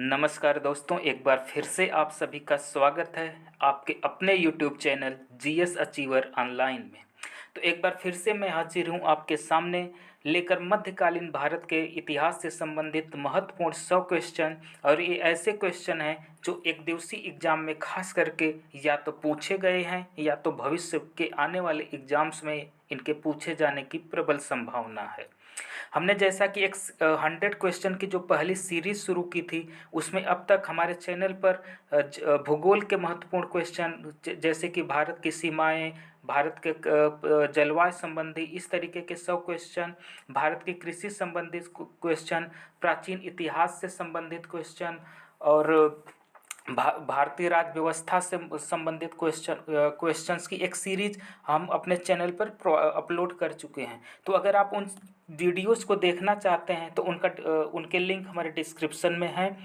नमस्कार दोस्तों, एक बार फिर से आप सभी का स्वागत है आपके अपने YouTube channel GS achiever online में। तो एक बार फिर से मैं हाजिर हूं आपके सामने लेकर मध्यकालीन भारत के इतिहास से संबंधित महत्वपूर्ण 100 क्वेश्चन। और ये ऐसे क्वेश्चन हैं जो एक दिवसीय एग्जाम में खास करके या तो पूछे गए हैं या तो भविष्य के आने वाले एग्जाम्स में इनके पूछे जाने की प्रबल संभावना है। हमने जैसा कि एक 100 क्वेश्चन की जो पहली सीरीज शुरू की थी, उसमें अब तक हमारे चैनल पर भूगोल के महत्वपूर्ण क्वेश्चन जैसे कि भारत की सीमाएं, भारत के जलवायु संबंधी इस तरीके के 100 क्वेश्चन, भारत की कृषि संबंधित क्वेश्चन, प्राचीन इतिहास से संबंधित क्वेश्चन और भारतीय राज्य व्यवस्था से संबंधित क्वेश्चंस की एक सीरीज हम अपने चैनल पर अपलोड कर चुके हैं। तो अगर आप उन वीडियोस को देखना चाहते हैं तो उनके लिंक हमारे डिस्क्रिप्शन में है,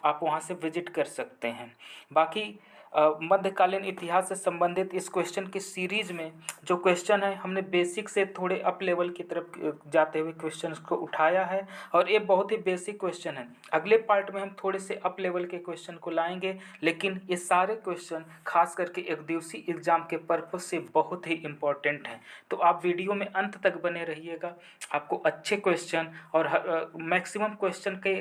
आप वहां से विजिट कर सकते हैं। बाकी मध्यकालीन इतिहास से संबंधित इस क्वेश्चन की सीरीज में जो क्वेश्चन है, हमने बेसिक से थोड़े अप लेवल की तरफ जाते हुए क्वेश्चंस को उठाया है और ये बहुत ही बेसिक क्वेश्चन है। अगले पार्ट में हम थोड़े से अप लेवल के क्वेश्चन को लाएंगे, लेकिन ये सारे क्वेश्चन खास करके एक दिवसीय एग्जाम के पर्पज से बहुत ही इम्पोर्टेंट हैं। तो आप वीडियो में अंत तक बने रहिएगा, आपको अच्छे क्वेश्चन और मैक्सिमम क्वेश्चन के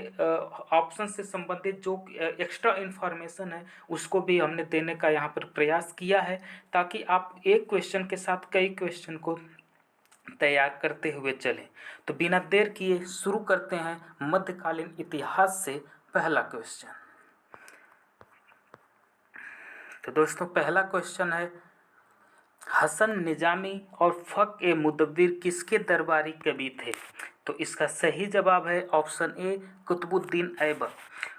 ऑप्शन से संबंधित जो एक्स्ट्रा इन्फॉर्मेशन है उसको भी हमने देने का यहाँ पर प्रयास किया है, ताकि आप एक क्वेश्चन के साथ कई क्वेश्चन को तैयार करते हुए चलें। तो बिना देर किए शुरू करते हैं मध्यकालीन इतिहास से पहला क्वेश्चन। तो दोस्तों, पहला क्वेश्चन है, हसन निजामी और फक ए मुदव्विर किसके दरबारी कवि थे? तो इसका सही जवाब है ऑप्शन ए, कुतुबुद्दीन ऐबक।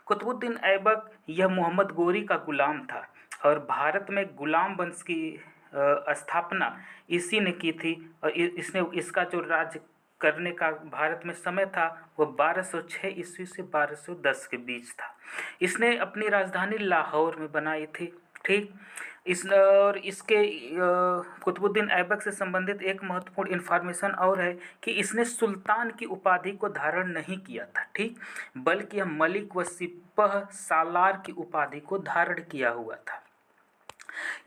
कुतुबुद्दीन ऐबक यह मोहम्मद गोरी का गुलाम था और भारत में गुलाम वंश की स्थापना इसी ने की थी। और इसने इसका जो राज्य करने का भारत में समय था वह 1206 ईस्वी से 1210 के बीच था। इसने अपनी राजधानी लाहौर में बनाई थी। ठीक, इस और इसके कुतुबुद्दीन ऐबक से संबंधित एक महत्वपूर्ण इन्फॉर्मेशन और है कि इसने सुल्तान की उपाधि को धारण नहीं किया था, ठीक, बल्कि यह मलिक व सिपह सालार की उपाधि को धारण किया हुआ था।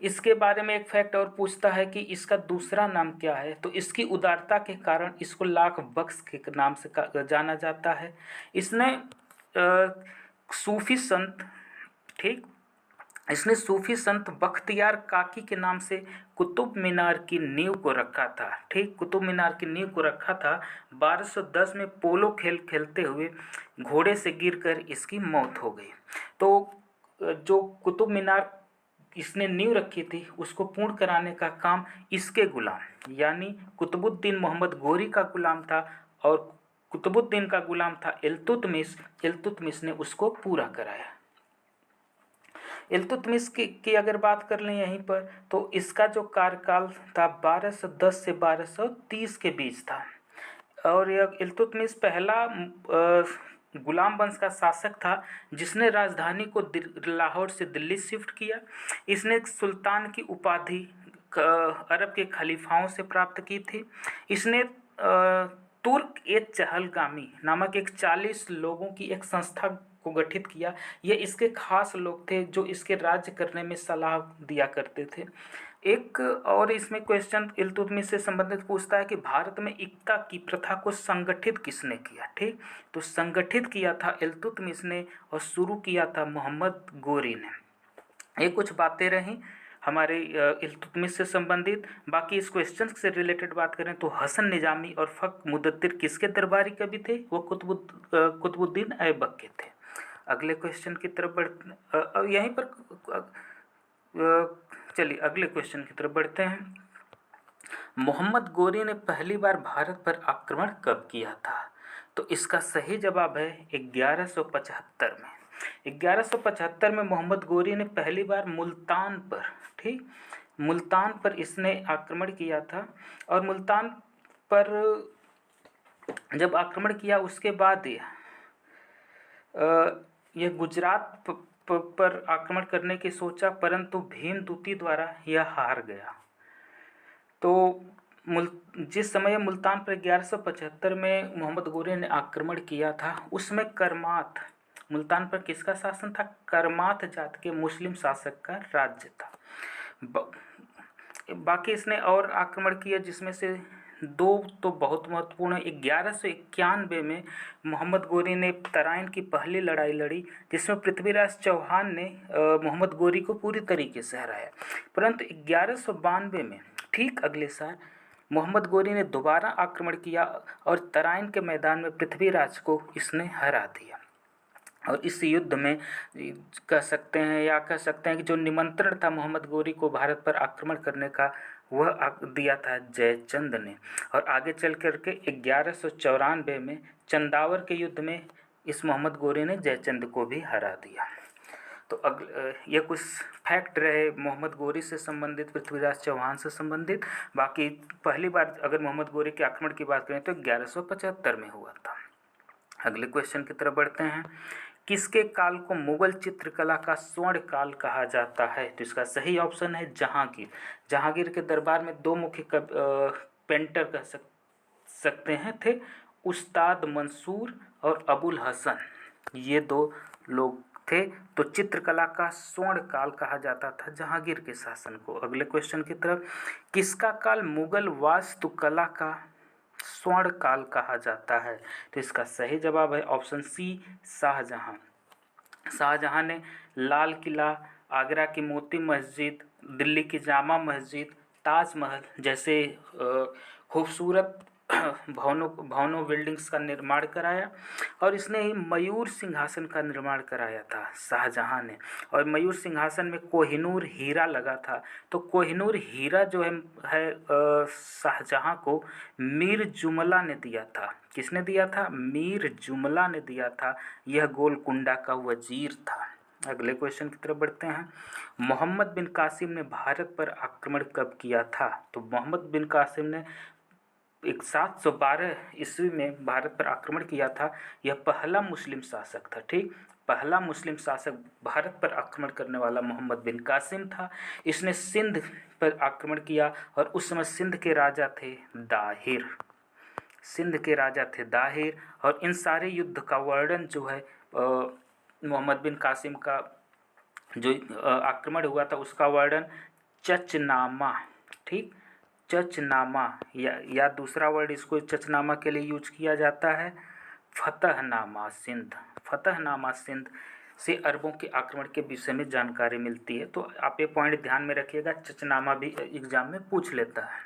इसके बारे में एक फैक्ट और पूछता है कि इसका दूसरा नाम क्या है, तो इसकी उदारता के कारण इसको लाख बख्श के नाम से जाना जाता है। इसने सूफी संत, ठीक, इसने सूफी संत बख्तियार काकी के नाम से कुतुब मीनार की नींव को रखा था। ठीक, कुतुब मीनार की नींव को रखा था। 1210 में पोलो खेल खेलते हुए घोड़े से गिरकर इसकी मौत हो गई। तो जो कुतुब मीनार इसने नींव रखी थी उसको पूर्ण कराने का काम इसके गुलाम यानी कुतुबुद्दीन मोहम्मद गोरी का गुलाम था और कुतुबुद्दीन का गुलाम था इल्तुतमिश। इल्तुतमिश ने उसको पूरा कराया। इल्तुतमिश की अगर बात कर लें यहीं पर, तो इसका जो कार्यकाल था 1210 से 1230 के बीच था और यह इल्तुतमिश पहला गुलाम वंश का शासक था जिसने राजधानी को लाहौर से दिल्ली शिफ्ट किया। इसने सुल्तान की उपाधि अरब के खलीफाओं से प्राप्त की थी। इसने तुर्क ए चहलगामी नामक एक 40 लोगों की एक संस्था को गठित किया। ये इसके खास लोग थे जो इसके राज्य करने में सलाह दिया करते थे। एक और इसमें क्वेश्चन इल्तुतमिश से संबंधित पूछता है कि भारत में इक्का की प्रथा को संगठित किसने किया? ठीक, तो संगठित किया था इल्तुतमिश ने और शुरू किया था मोहम्मद गोरी ने। ये कुछ बातें रहीं हमारे इल्तुतमिश से संबंधित। बाकी इस क्वेश्चन से रिलेटेड बात करें तो हसन निजामी और फक मुदत्तिर किसके दरबारी कवि थे? वो कुतुबुद्दीन ऐबक के थे। अगले क्वेश्चन की तरफ यहीं पर चलिए अगले क्वेश्चन की तरफ बढ़ते हैं। मोहम्मद गोरी ने पहली बार भारत पर आक्रमण कब किया था? तो इसका सही जवाब है 1175 में। 1175 में मोहम्मद गोरी ने पहली बार मुल्तान पर, ठीक, मुल्तान पर इसने आक्रमण किया था। और मुल्तान पर जब आक्रमण किया उसके बाद यह गुजरात पर आक्रमण करने की सोचा, परंतु भीमदूती द्वारा यह हार गया। तो जिस समय मुल्तान पर 1175 में मोहम्मद गोरी ने आक्रमण किया था उसमें करमात मुल्तान पर किसका शासन था? करमाथ जात के मुस्लिम शासक का राज्य था। बाकी इसने और आक्रमण किया, जिसमें से दो तो बहुत महत्वपूर्ण है। 1191 में मोहम्मद गोरी ने तराइन की पहली लड़ाई लड़ी, जिसमें पृथ्वीराज चौहान ने मोहम्मद गोरी को पूरी तरीके से हराया। परंतु 1192 में ठीक अगले साल मोहम्मद गोरी ने दोबारा आक्रमण किया और तराइन के मैदान में पृथ्वीराज को इसने हरा दिया। और इस युद्ध में कह सकते हैं कि जो निमंत्रण था मोहम्मद गोरी को भारत पर आक्रमण करने का, वह दिया था जयचंद ने। और आगे चल करके 1194 में चंदावर के युद्ध में इस मोहम्मद गोरी ने जयचंद को भी हरा दिया। तो ये कुछ फैक्ट रहे मोहम्मद गोरी से संबंधित, पृथ्वीराज चौहान से संबंधित। बाकी पहली बार अगर मोहम्मद गोरी के आक्रमण की बात करें तो 1175 में हुआ था। अगले क्वेश्चन की तरफ बढ़ते हैं। किसके काल को मुगल चित्रकला का स्वर्ण काल कहा जाता है? तो इसका सही ऑप्शन है जहांगीर। जहांगीर के दरबार में दो मुख्य पेंटर कह सकते हैं थे, उस्ताद मंसूर और अबुल हसन, ये दो लोग थे। तो चित्रकला का स्वर्ण काल कहा जाता था जहांगीर के शासन को। अगले क्वेश्चन की तरफ, किसका काल मुगल वास्तुकला का स्वर्ण काल कहा जाता है? तो इसका सही जवाब है ऑप्शन सी, शाहजहां। शाहजहां ने लाल किला, आगरा की मोती मस्जिद, दिल्ली की जामा मस्जिद, ताजमहल जैसे खूबसूरत भवनों बिल्डिंग्स का निर्माण कराया। और इसने ही मयूर सिंहासन का निर्माण कराया था शाहजहां ने। और मयूर सिंहासन में कोहिनूर हीरा लगा था। तो कोहिनूर हीरा जो है शाहजहां को मीर जुमला ने दिया था। किसने दिया था? मीर जुमला ने दिया था। यह गोलकुंडा का वजीर था। अगले क्वेश्चन की तरफ बढ़ते हैं। मोहम्मद बिन कासिम ने भारत पर आक्रमण कब किया था? तो मोहम्मद बिन कासिम ने 712 ईस्वी में भारत पर आक्रमण किया था। यह पहला मुस्लिम शासक था। ठीक, पहला मुस्लिम शासक भारत पर आक्रमण करने वाला मोहम्मद बिन कासिम था। इसने सिंध पर आक्रमण किया और उस समय सिंध के राजा थे दाहिर। सिंध के राजा थे दाहिर। और इन सारे युद्ध का वर्णन जो है मोहम्मद बिन कासिम का जो आक्रमण हुआ था उसका वर्णन चचनामा, ठीक, चचनामा या दूसरा वर्ड इसको चचनामा के लिए यूज किया जाता है, फतहनामा सिंध। फतहनामा सिंध से अरबों के आक्रमण के विषय में जानकारी मिलती है। तो आप ये पॉइंट ध्यान में रखिएगा, चचनामा भी एग्जाम में पूछ लेता है।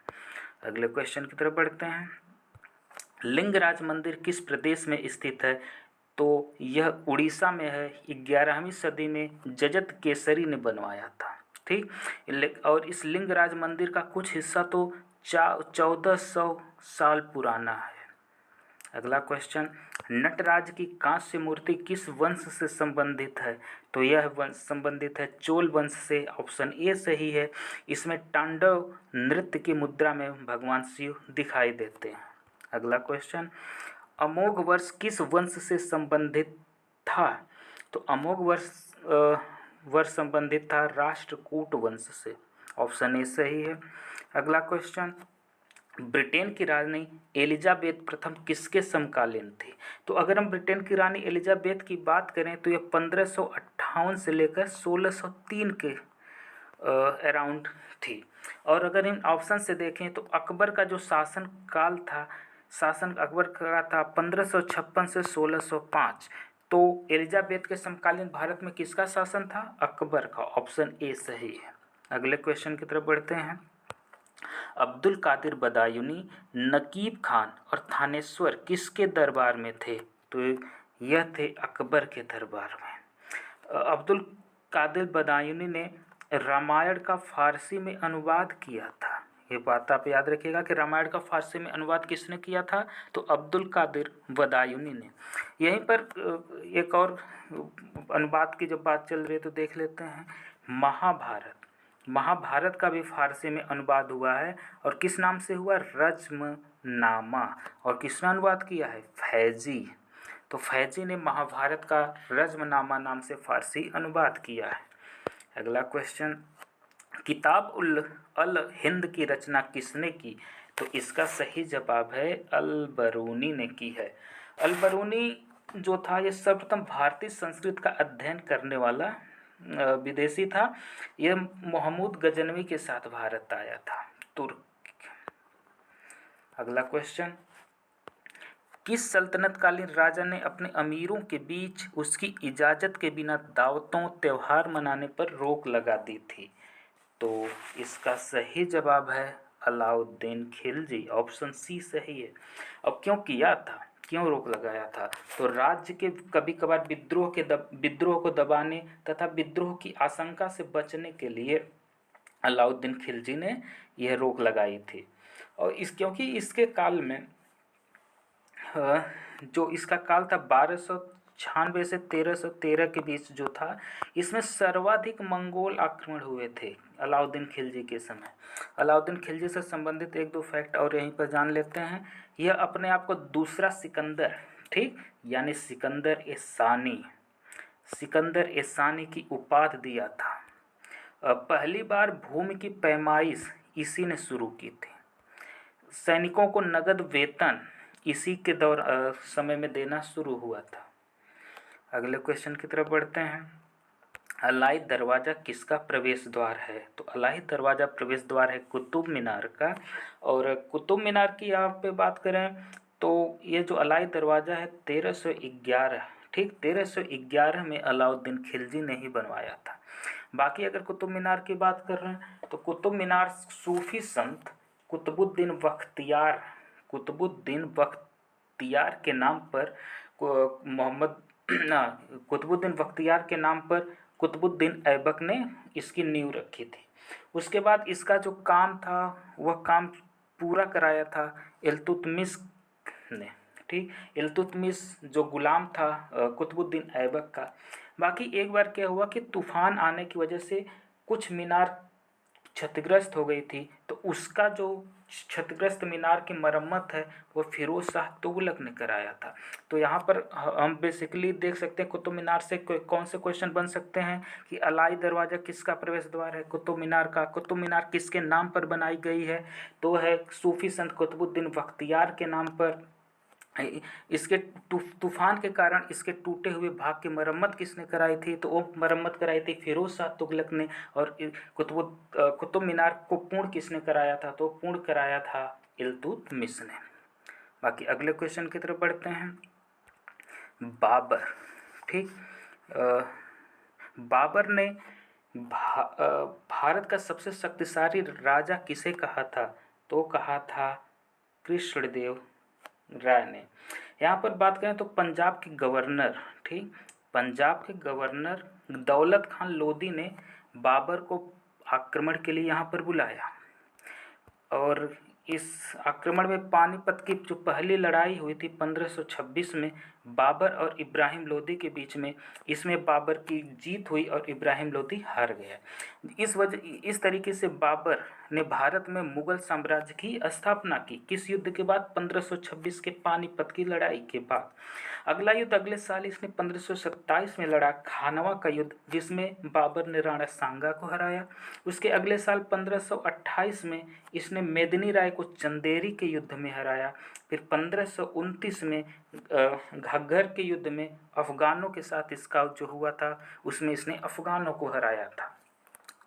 अगले क्वेश्चन की तरफ बढ़ते हैं। लिंगराज मंदिर किस प्रदेश में स्थित है? तो यह उड़ीसा में है। 11वीं सदी में जजत केसरी ने बनवाया था। ठीक, और इस लिंगराज मंदिर का कुछ हिस्सा तो 1400 साल पुराना है। अगला क्वेश्चन, नटराज की कांस्य मूर्ति किस वंश से संबंधित है? तो यह वंश संबंधित है चोल वंश से। ऑप्शन ए सही है। इसमें तांडव नृत्य की मुद्रा में भगवान शिव दिखाई देते हैं। अगला क्वेश्चन, अमोघ वर्ष किस वंश से संबंधित था? तो अमोघ वर्ष संबंधित था राष्ट्रकूट वंश से। ऑप्शन ए सही है। अगला क्वेश्चन, ब्रिटेन की रानी एलिजाबेथ प्रथम किसके समकालीन थी? तो अगर हम ब्रिटेन की रानी एलिजाबेथ की बात करें तो यह 1558 से लेकर 1603 के अराउंड थी। और अगर इन ऑप्शन से देखें तो अकबर का जो शासन काल था, शासन अकबर का था 1556 से 1605। तो एलिजाबेथ के समकालीन भारत में किसका शासन था? अकबर का। ऑप्शन ए सही है। अगले क्वेश्चन की तरफ बढ़ते हैं। अब्दुल कादिर बदायूनी, नकीब खान और थानेश्वर किसके दरबार में थे? तो यह थे अकबर के दरबार में। अब्दुल कादिर बदायूनी ने रामायण का फारसी में अनुवाद किया था। ये बात आप याद रखिएगा कि रामायण का फारसी में अनुवाद किसने किया था? तो अब्दुल कादिर बदायूनी ने। यहीं पर एक और अनुवाद की जब बात चल रही है तो देख लेते हैं। महाभारत का भी फारसी में अनुवाद हुआ है। और किस नाम से हुआ? रज्मनामा। और किसने अनुवाद किया है? फैजी। तो फैजी ने महाभारत का रज्मनामा नाम से फारसी अनुवाद किया है। अगला क्वेश्चन, किताब अल हिंद की रचना किसने की? तो इसका सही जवाब है अल बरूनी ने की है। अल बरूनी जो था ये सर्वप्रथम भारतीय संस्कृत का अध्ययन करने वाला विदेशी था। यह मोहम्मद गजनवी के साथ भारत आया था, तुर्क। अगला क्वेश्चन, किस सल्तनतकालीन राजा ने अपने अमीरों के बीच उसकी इजाज़त के बिना दावतों त्यौहार मनाने पर रोक लगा दी थी? तो इसका सही जवाब है अलाउद्दीन खिलजी, ऑप्शन सी सही है। अब क्यों किया था, क्यों रोक लगाया था? तो राज्य के कभी कभार विद्रोह को दबाने तथा विद्रोह की आशंका से बचने के लिए अलाउद्दीन खिलजी ने यह रोक लगाई थी। और क्योंकि इसके काल में जो इसका काल था 1296 से 1313 के बीच जो था, इसमें सर्वाधिक मंगोल आक्रमण हुए थे अलाउद्दीन खिलजी के समय। अलाउद्दीन खिलजी से संबंधित एक दो फैक्ट और यहीं पर जान लेते हैं। यह अपने आप को दूसरा सिकंदर, ठीक, यानी सिकंदर ए सानी की उपाधि दिया था। पहली बार भूमि की पैमाइश इसी ने शुरू की थी। सैनिकों को नगद वेतन इसी के समय में देना शुरू हुआ था। अगले क्वेश्चन की तरफ बढ़ते हैं। अलाई दरवाज़ा किसका प्रवेश द्वार है? तो अलाई दरवाज़ा प्रवेश द्वार है कुतुब मीनार का। और कुतुब मीनार की यहाँ पे बात करें तो ये जो अलाई दरवाज़ा है 1311, ठीक, 1311 में अलाउद्दीन खिलजी ने ही बनवाया था। बाकी अगर कुतुब मीनार की बात कर रहे हैं तो कुतुब मीनार सूफी संत कुतुबुद्दीन बख्तियार के नाम पर कुतुबुद्दीन बख्तियार के नाम पर कुतुबुद्दीन ऐबक ने इसकी नींव रखी थी। उसके बाद इसका जो काम था वह काम पूरा कराया था इल्तुतमिश ने, ठीक, इल्तुतमिश जो गुलाम था कुतुबुद्दीन ऐबक का। बाकी एक बार क्या हुआ कि तूफान आने की वजह से कुछ मीनार क्षतिग्रस्त हो गई थी, तो उसका जो क्षतिग्रस्त मीनार की मरम्मत है वो फिरोज शाह तुगलक ने कराया था। तो यहाँ पर हम बेसिकली देख सकते हैं कुतुब मीनार से कौन से क्वेश्चन बन सकते हैं कि अलाई दरवाज़ा किसका प्रवेश द्वार है? कुतुब मीनार का। कुतुब मीनार किसके नाम पर बनाई गई है? तो है सूफी संत कुतुबुद्दीन बख्तियार के नाम पर। इसके तूफान के कारण इसके टूटे हुए भाग की मरम्मत किसने कराई थी? तो वो मरम्मत कराई थी फिरोज शाह तुगलक ने। और कुतुब मीनार को पूर्ण किसने कराया था? तो पूर्ण कराया था इल्तुतमिश ने। बाकी अगले क्वेश्चन की तरफ बढ़ते हैं। बाबर, ठीक, बाबर ने भारत का सबसे शक्तिशाली राजा किसे कहा था? तो कहा था कृष्णदेव राय ने। यहाँ पर बात करें तो पंजाब के गवर्नर, ठीक, पंजाब के गवर्नर दौलत खान लोधी ने बाबर को आक्रमण के लिए यहाँ पर बुलाया। और इस आक्रमण में पानीपत की जो पहली लड़ाई हुई थी 1526 में बाबर और इब्राहिम लोदी के बीच में, इसमें बाबर की जीत हुई और इब्राहिम लोदी हार गया। इस तरीके से बाबर ने भारत में मुगल साम्राज्य की स्थापना की। किस युद्ध के बाद? 1526 के पानीपत की लड़ाई के बाद। अगला युद्ध अगले साल इसने 1527 में लड़ा, खानवा का युद्ध, जिसमें बाबर ने राणा सांगा को हराया। उसके अगले साल 1528 में इसने मेदिनी राय को चंदेरी के युद्ध में हराया। फिर 1529 में घग्गर के युद्ध में अफगानों के साथ इसका जो हुआ था उसमें इसने अफगानों को हराया था।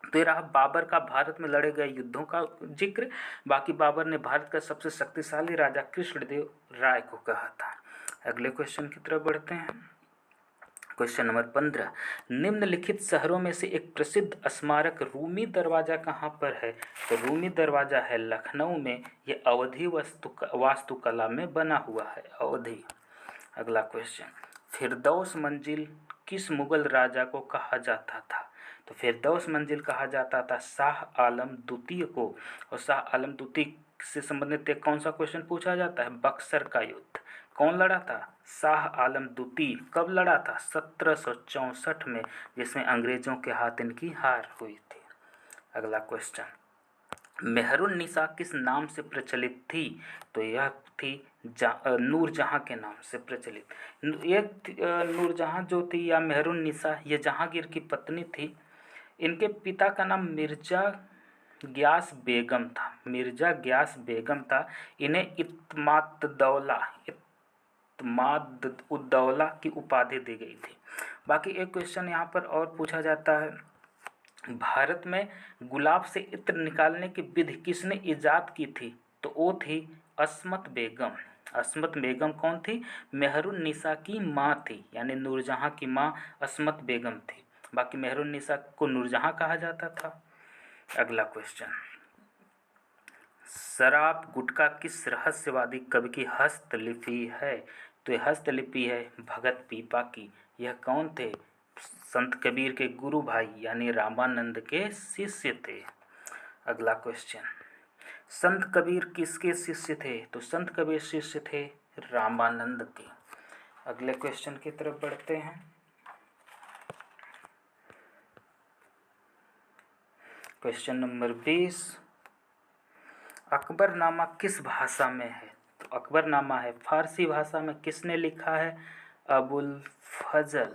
तो ये रहा बाबर का भारत में लड़े गए युद्धों का जिक्र। बाकी बाबर ने भारत का सबसे शक्तिशाली राजा कृष्णदेव राय को कहा था। अगले क्वेश्चन की तरफ बढ़ते हैं। क्वेश्चन नंबर 15, निम्नलिखित शहरों में से एक प्रसिद्ध स्मारक रूमी दरवाज़ा कहाँ पर है? तो रूमी दरवाज़ा है लखनऊ में। ये अवधी वास्तुकला में बना हुआ है, अवधी। अगला क्वेश्चन, फिरदौस मंजिल किस मुगल राजा को कहा जाता था? तो फिरदौस मंजिल कहा जाता था शाह आलम द्वितीय को। और शाह आलम द्वितीय से संबंधित एक कौन सा क्वेश्चन पूछा जाता है? बक्सर का युद्ध। कौन लड़ा था? शाह आलम द्वितीय। कब लड़ा था? 1764 में, जिसमें अंग्रेजों के हाथ इनकी हार हुई थी। अगला क्वेश्चन, मेहरुन्निसा किस नाम से प्रचलित थी? तो यह थी नूरजहाँ के नाम से प्रचलित। ये नूरजहाँ जो थी या मेहरुन्निसा, ये जहांगीर की पत्नी थी। इनके पिता का नाम मिर्जा ग्यास बेगम था। इन्हें उद्दौला की उपाधि दी गई थी। बाकी एक क्वेश्चन यहाँ पर और पूछा जाता है, भारत में गुलाब से इत्र निकालने की विधि किसने इजाद की थी? तो वो थी अस्मत बेगम। अस्मत बेगम कौन थी? मेहरुन्निसा की माँ थी, यानी नूरजहाँ की माँ अस्मत बेगम थी। बाकी मेहरुन्निसा को नूरजहाँ कहा जाता था। अगला क्वेश्चन, शराब गुटखा किस रहस्यवादी कवि की हस्तलिपि है? तो यह हस्तलिपि है भगत पीपा की। यह कौन थे? संत कबीर के गुरु भाई यानी रामानंद के शिष्य थे। अगला क्वेश्चन, संत कबीर किसके शिष्य थे? तो संत कबीर शिष्य थे रामानंद के। अगले क्वेश्चन की तरफ बढ़ते हैं। क्वेश्चन नंबर 20, अकबरनामा किस भाषा में है? तो अकबरनामा है फारसी भाषा में। किसने लिखा है? अबुल फजल।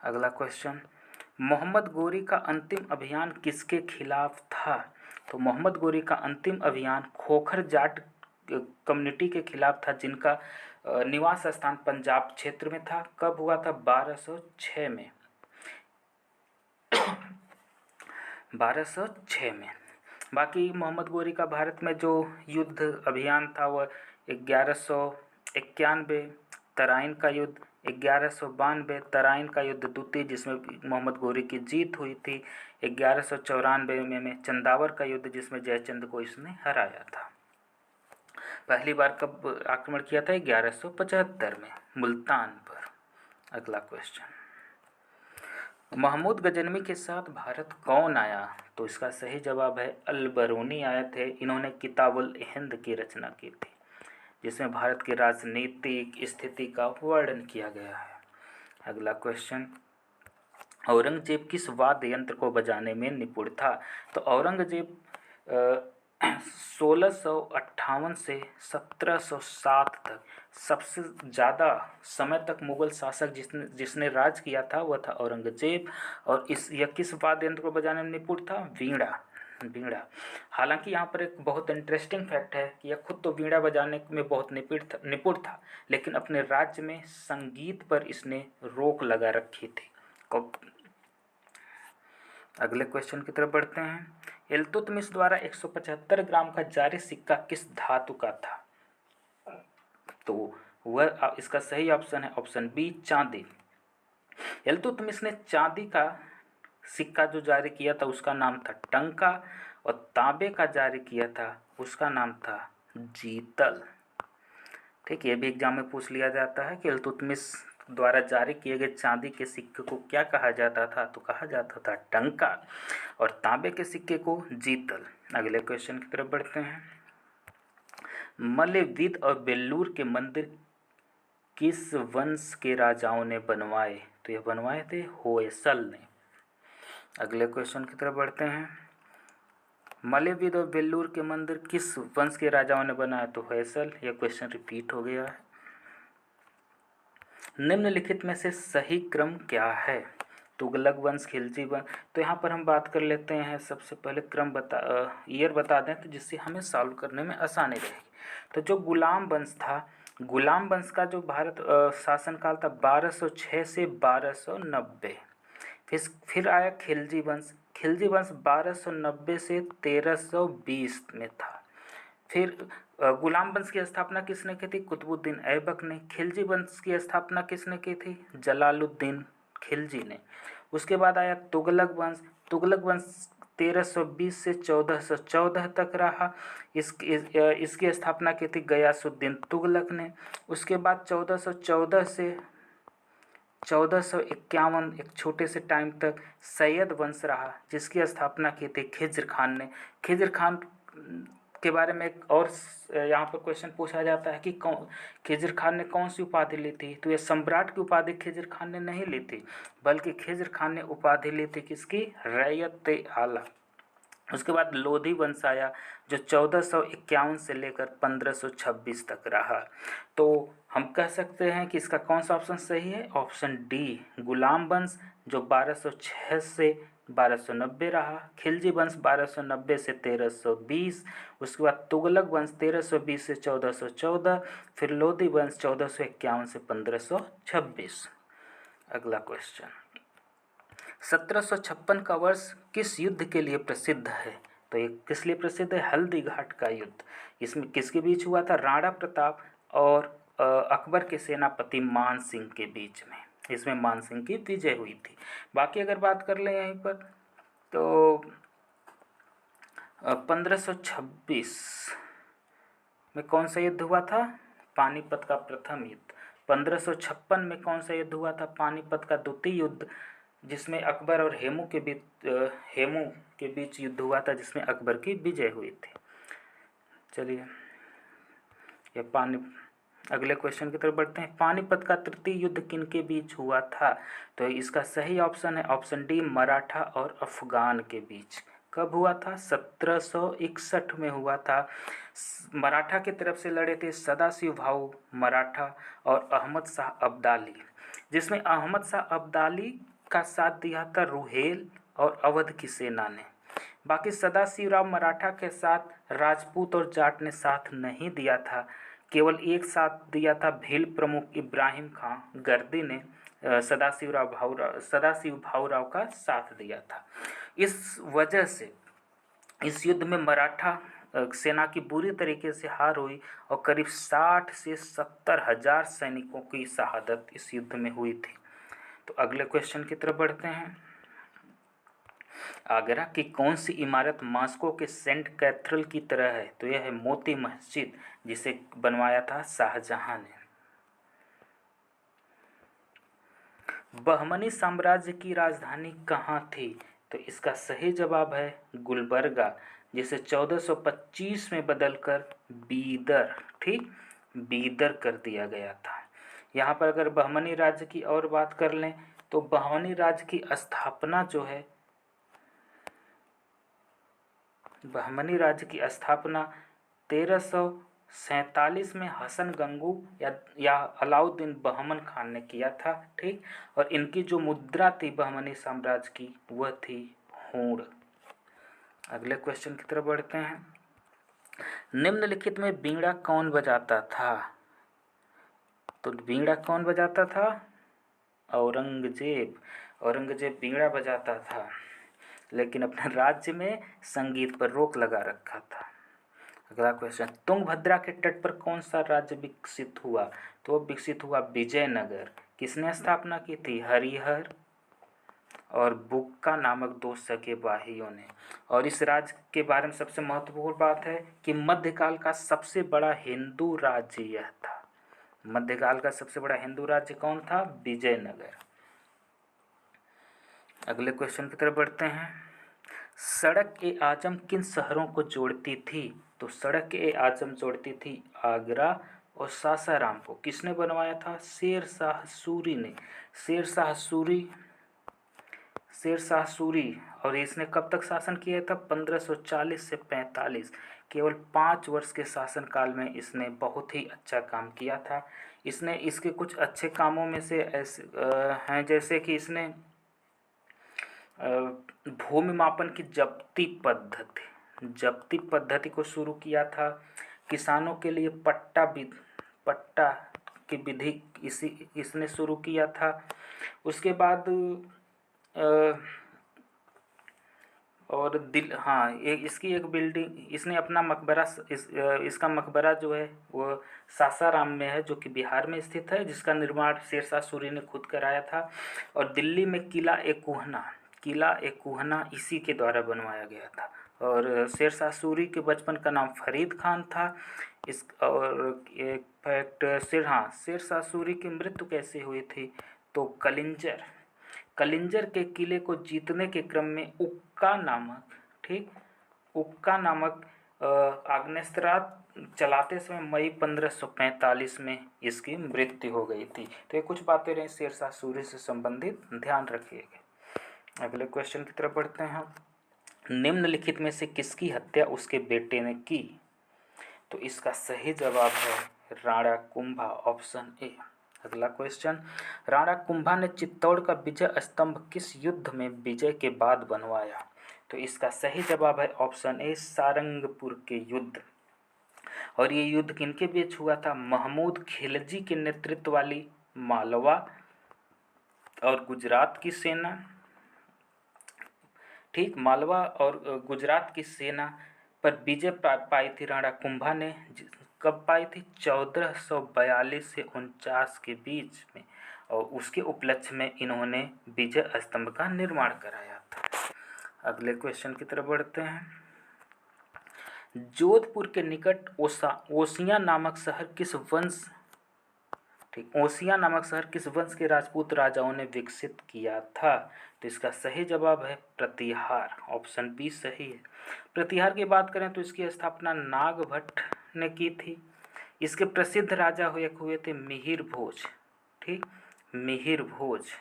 अगला क्वेश्चन, मोहम्मद गोरी का अंतिम अभियान किसके खिलाफ था? तो मोहम्मद गोरी का अंतिम अभियान खोखर जाट कम्युनिटी के खिलाफ था, जिनका निवास स्थान पंजाब क्षेत्र में था। कब हुआ था? 1206 में। 1206 में। बाकी मोहम्मद गोरी का भारत में जो युद्ध अभियान था वह 1191, तराइन का युद्ध 1192, तराइन का युद्ध द्वितीय जिसमें मोहम्मद गोरी की जीत हुई थी। 1194 में चंदावर का युद्ध जिसमें जयचंद को इसने हराया था। पहली बार कब आक्रमण किया था? 1175 में मुल्तान पर। अगला क्वेश्चन, महमूद गजनवी के साथ भारत कौन आया? तो इसका सही जवाब है अल-बरूनी आए थे। इन्होंने किताबुल हिंद की रचना की थी, जिसमें भारत की राजनीतिक स्थिति का वर्णन किया गया है। अगला क्वेश्चन, औरंगजेब किस वाद्य यंत्र को बजाने में निपुण था? तो औरंगजेब 1658 से 1707 तक सबसे ज़्यादा समय तक मुगल शासक जिसने राज किया था वह था औरंगजेब। और यह किस वाद्य यंत्र को बजाने में निपुण था? वीणा। हालांकि यहाँ पर एक बहुत इंटरेस्टिंग फैक्ट है कि यह खुद तो वीणा बजाने में बहुत निपुण था, लेकिन अपने राज्य में संगीत पर इसने रोक लगा रखी थी। अगले क्वेश्चन की तरफ बढ़ते हैं। इल्तुतमिश द्वारा 175 ग्राम का जारी सिक्का किस धातु का था? तो वह इसका सही ऑप्शन है ऑप्शन बी, चांदी। इल्तुतमिश ने चांदी का सिक्का जो जारी किया था उसका नाम था टंका, और तांबे का जारी किया था उसका नाम था जीतल। ठीक, ये भी एग्जाम में पूछ लिया जाता है कि इल्तुतमिश द्वारा जारी किए गए चांदी के सिक्के को क्या कहा जाता था? तो कहा जाता था टंका, और तांबे के सिक्के को जीतल। अगले क्वेश्चन की तरफ बढ़ते हैं। मल्लविद और बेल्लूर के मंदिर किस वंश के राजाओं ने बनवाए? तो यह बनवाए थे होयसल ने। अगले क्वेश्चन की तरफ बढ़ते हैं। मल्लविद और बेल्लूर के मंदिर किस वंश के राजाओं ने बनाया? तो होयसल। यह क्वेश्चन रिपीट हो गया है। निम्नलिखित में से सही क्रम क्या है? तुगलक वंश, खिलजी वंश। तो यहाँ पर हम बात कर लेते हैं। सबसे पहले क्रम ईयर बता दें तो जिससे हमें सॉल्व करने में आसानी रहेगी। तो जो गुलाम वंश था, गुलाम वंश का जो भारत शासनकाल था 1206 से 1290। फिर आया खिलजी वंश। खिलजी वंश 1290 से 1320 में था। फिर गुलाम वंश की स्थापना किसने की थी? कुतुबुद्दीन ऐबक ने। खिलजी वंश की स्थापना किसने की थी? जलालुद्दीन खिलजी ने। उसके बाद आया तुगलक वंश। तुगलक वंश 1320 से 1414 तक रहा। इसकी स्थापना की थी गयासुद्दीन तुगलक ने। उसके बाद 1414 से 1451 एक छोटे से टाइम तक सैयद वंश रहा, जिसकी स्थापना की थी खिज्र खान ने। खिज्र खान के बारे में एक और यहाँ पर क्वेश्चन पूछा जाता है कि खिज्र खान ने कौन सी उपाधि ली थी? तो ये सम्राट की उपाधि खिज्र खान ने नहीं ली थी, बल्कि खिज्र खान ने उपाधि ली थी किसकी? रैयत आला। उसके बाद लोधी वंश आया जो 1451 से लेकर 1526 तक रहा। तो हम कह सकते हैं कि इसका कौन सा ऑप्शन सही है? ऑप्शन डी, गुलाम वंश जो 1206 से 1290 रहा। खिलजी वंश 1290 से 1320, उसके बाद तुगलक वंश 1320 से 1414, फिर लोधी वंश 1451 से 1526। अगला क्वेश्चन, 1756 का वर्ष किस युद्ध के लिए प्रसिद्ध है? तो ये किस लिए प्रसिद्ध है? हल्दी घाट का युद्ध। इसमें किसके बीच हुआ था? राणा प्रताप और अकबर के सेनापति मान सिंह के बीच में। इसमें मान सिंह की विजय हुई थी। बाकी अगर बात कर लें यहीं पर तो 1526 में कौन सा युद्ध हुआ था? पानीपत का प्रथम युद्ध। 1556 में कौन सा युद्ध हुआ था? पानीपत का द्वितीय युद्ध, जिसमें अकबर और हेमू के बीच युद्ध हुआ था, जिसमें अकबर की विजय हुई थी। चलिए अगले क्वेश्चन की तरफ बढ़ते हैं। पानीपत का तृतीय युद्ध किन के बीच हुआ था? तो इसका सही ऑप्शन है ऑप्शन डी, मराठा और अफगान के बीच। कब हुआ था? 1761 में हुआ था। मराठा की तरफ से लड़े थे सदाशिव भाऊ मराठा और अहमद शाह अब्दाली, जिसमें अहमद शाह अब्दाली का साथ दिया था रुहेल और अवध की सेना ने। बाकी सदाशिवराव मराठा के साथ राजपूत और जाट ने साथ नहीं दिया था। केवल एक साथ दिया था भील प्रमुख इब्राहिम खां गर्दी ने सदाशिव भाऊराव का साथ दिया था। इस वजह से इस युद्ध में मराठा सेना की बुरी तरीके से हार हुई और करीब 60 से 70 हजार सैनिकों की शहादत इस युद्ध में हुई थी। तो अगले क्वेश्चन की तरफ बढ़ते हैं। आगरा की कौन सी इमारत मॉस्को के सेंट कैथेड्रल की तरह है? तो यह है मोती मस्जिद, जिसे बनवाया था शाहजहां ने। बहमनी साम्राज्य की राजधानी कहाँ थी? तो इसका सही जवाब है गुलबर्गा, जिसे 1425 में बदलकर बीदर, ठीक, बीदर कर दिया गया था। यहाँ पर अगर बहमनी राज्य की और बात कर लें तो बहमनी राज्य की स्थापना जो है, बहमनी राज्य की स्थापना 1347 में हसन गंगू या अलाउद्दीन बहमन खान ने किया था, ठीक। और इनकी जो मुद्रा थी बहमनी साम्राज्य की वह थी हूण। अगले क्वेश्चन की तरफ बढ़ते हैं। निम्नलिखित में बीड़ा कौन बजाता था? तो बीड़ा कौन बजाता था? औरंगजेब। औरंगजेब बीड़ा बजाता था, लेकिन अपने राज्य में संगीत पर रोक लगा रखा था। अगला क्वेश्चन, तुंगभद्रा के तट पर कौन सा राज्य विकसित हुआ? तो विकसित हुआ विजयनगर। किसने स्थापना की थी? हरिहर और बुक्का नामक दो सगे भाइयों ने। और इस राज्य के बारे में सबसे महत्वपूर्ण बात है कि मध्यकाल का सबसे बड़ा हिंदू राज्य यह था। मध्यकाल का सबसे बड़ा हिंदू राज्य कौन था? विजयनगर। अगले क्वेश्चन की तरफ बढ़ते हैं। सड़क ए आजम किन शहरों को जोड़ती थी? तो सड़क ए आजम जोड़ती थी आगरा और सासाराम को। किसने बनवाया था? शेर शाह सूरी ने। शेर शाह सूरी। और इसने कब तक शासन किया था? 1540 से 45। केवल 5 वर्ष के शासनकाल में इसने बहुत ही अच्छा काम किया था। इसके कुछ अच्छे कामों में से ऐसे हैं, जैसे कि इसने भूमि मापन की जब्ती पद्धति को शुरू किया था। किसानों के लिए पट्टा की विधि इसने शुरू किया था। उसके बाद इसकी एक बिल्डिंग, इसने अपना मकबरा इसका मकबरा जो है वो सासाराम में है, जो कि बिहार में स्थित है, जिसका निर्माण शेरशाह सूरी ने खुद कराया था। और दिल्ली में किला ए कुहना इसी के द्वारा बनवाया गया था। और शेरशाह सूरी के बचपन का नाम फरीद खान था। शेरशाह सूरी की मृत्यु कैसे हुई थी? तो कलिंजर के किले को जीतने के क्रम में उक्का नामक आग्नेयास्त्र चलाते समय मई 1545 में इसकी मृत्यु हो गई थी। तो ये कुछ बातें रही शेरशाह सूरी से संबंधित, ध्यान रखिएगा। अगले क्वेश्चन की तरफ बढ़ते हैं। निम्नलिखित में से किसकी हत्या उसके बेटे ने की? तो इसका सही जवाब है राणा कुंभा, ऑप्शन ए। अगला क्वेश्चन, राणा कुंभा ने चित्तौड़ का विजय स्तंभ किस युद्ध में विजय के बाद बनवाया? तो इसका सही जवाब है ऑप्शन ए, सारंगपुर के युद्ध। और ये युद्ध किनके बीच हुआ था? महमूद खिलजी के नेतृत्व वाली मालवा और गुजरात की सेना, ठीक, मालवा और गुजरात की सेना पर विजय पाई थी राणा कुंभा ने। कब पाई थी? 1442 से 49 के बीच में, और उसके उपलक्ष्य में इन्होंने विजय स्तंभ का निर्माण कराया था। अगले क्वेश्चन की तरफ बढ़ते हैं। जोधपुर के निकट ओसियां नामक शहर किस वंश, ठीक, ओसियां नामक शहर किस वंश के राजपूत राजाओं ने विकसित किया था? तो इसका सही जवाब है प्रतिहार, ऑप्शन बी सही है। प्रतिहार की बात करें तो इसकी स्थापना नागभट्ट ने की थी। इसके प्रसिद्ध राजा हुए थे मिहिर भोज, ठीक, मिहिर भोज।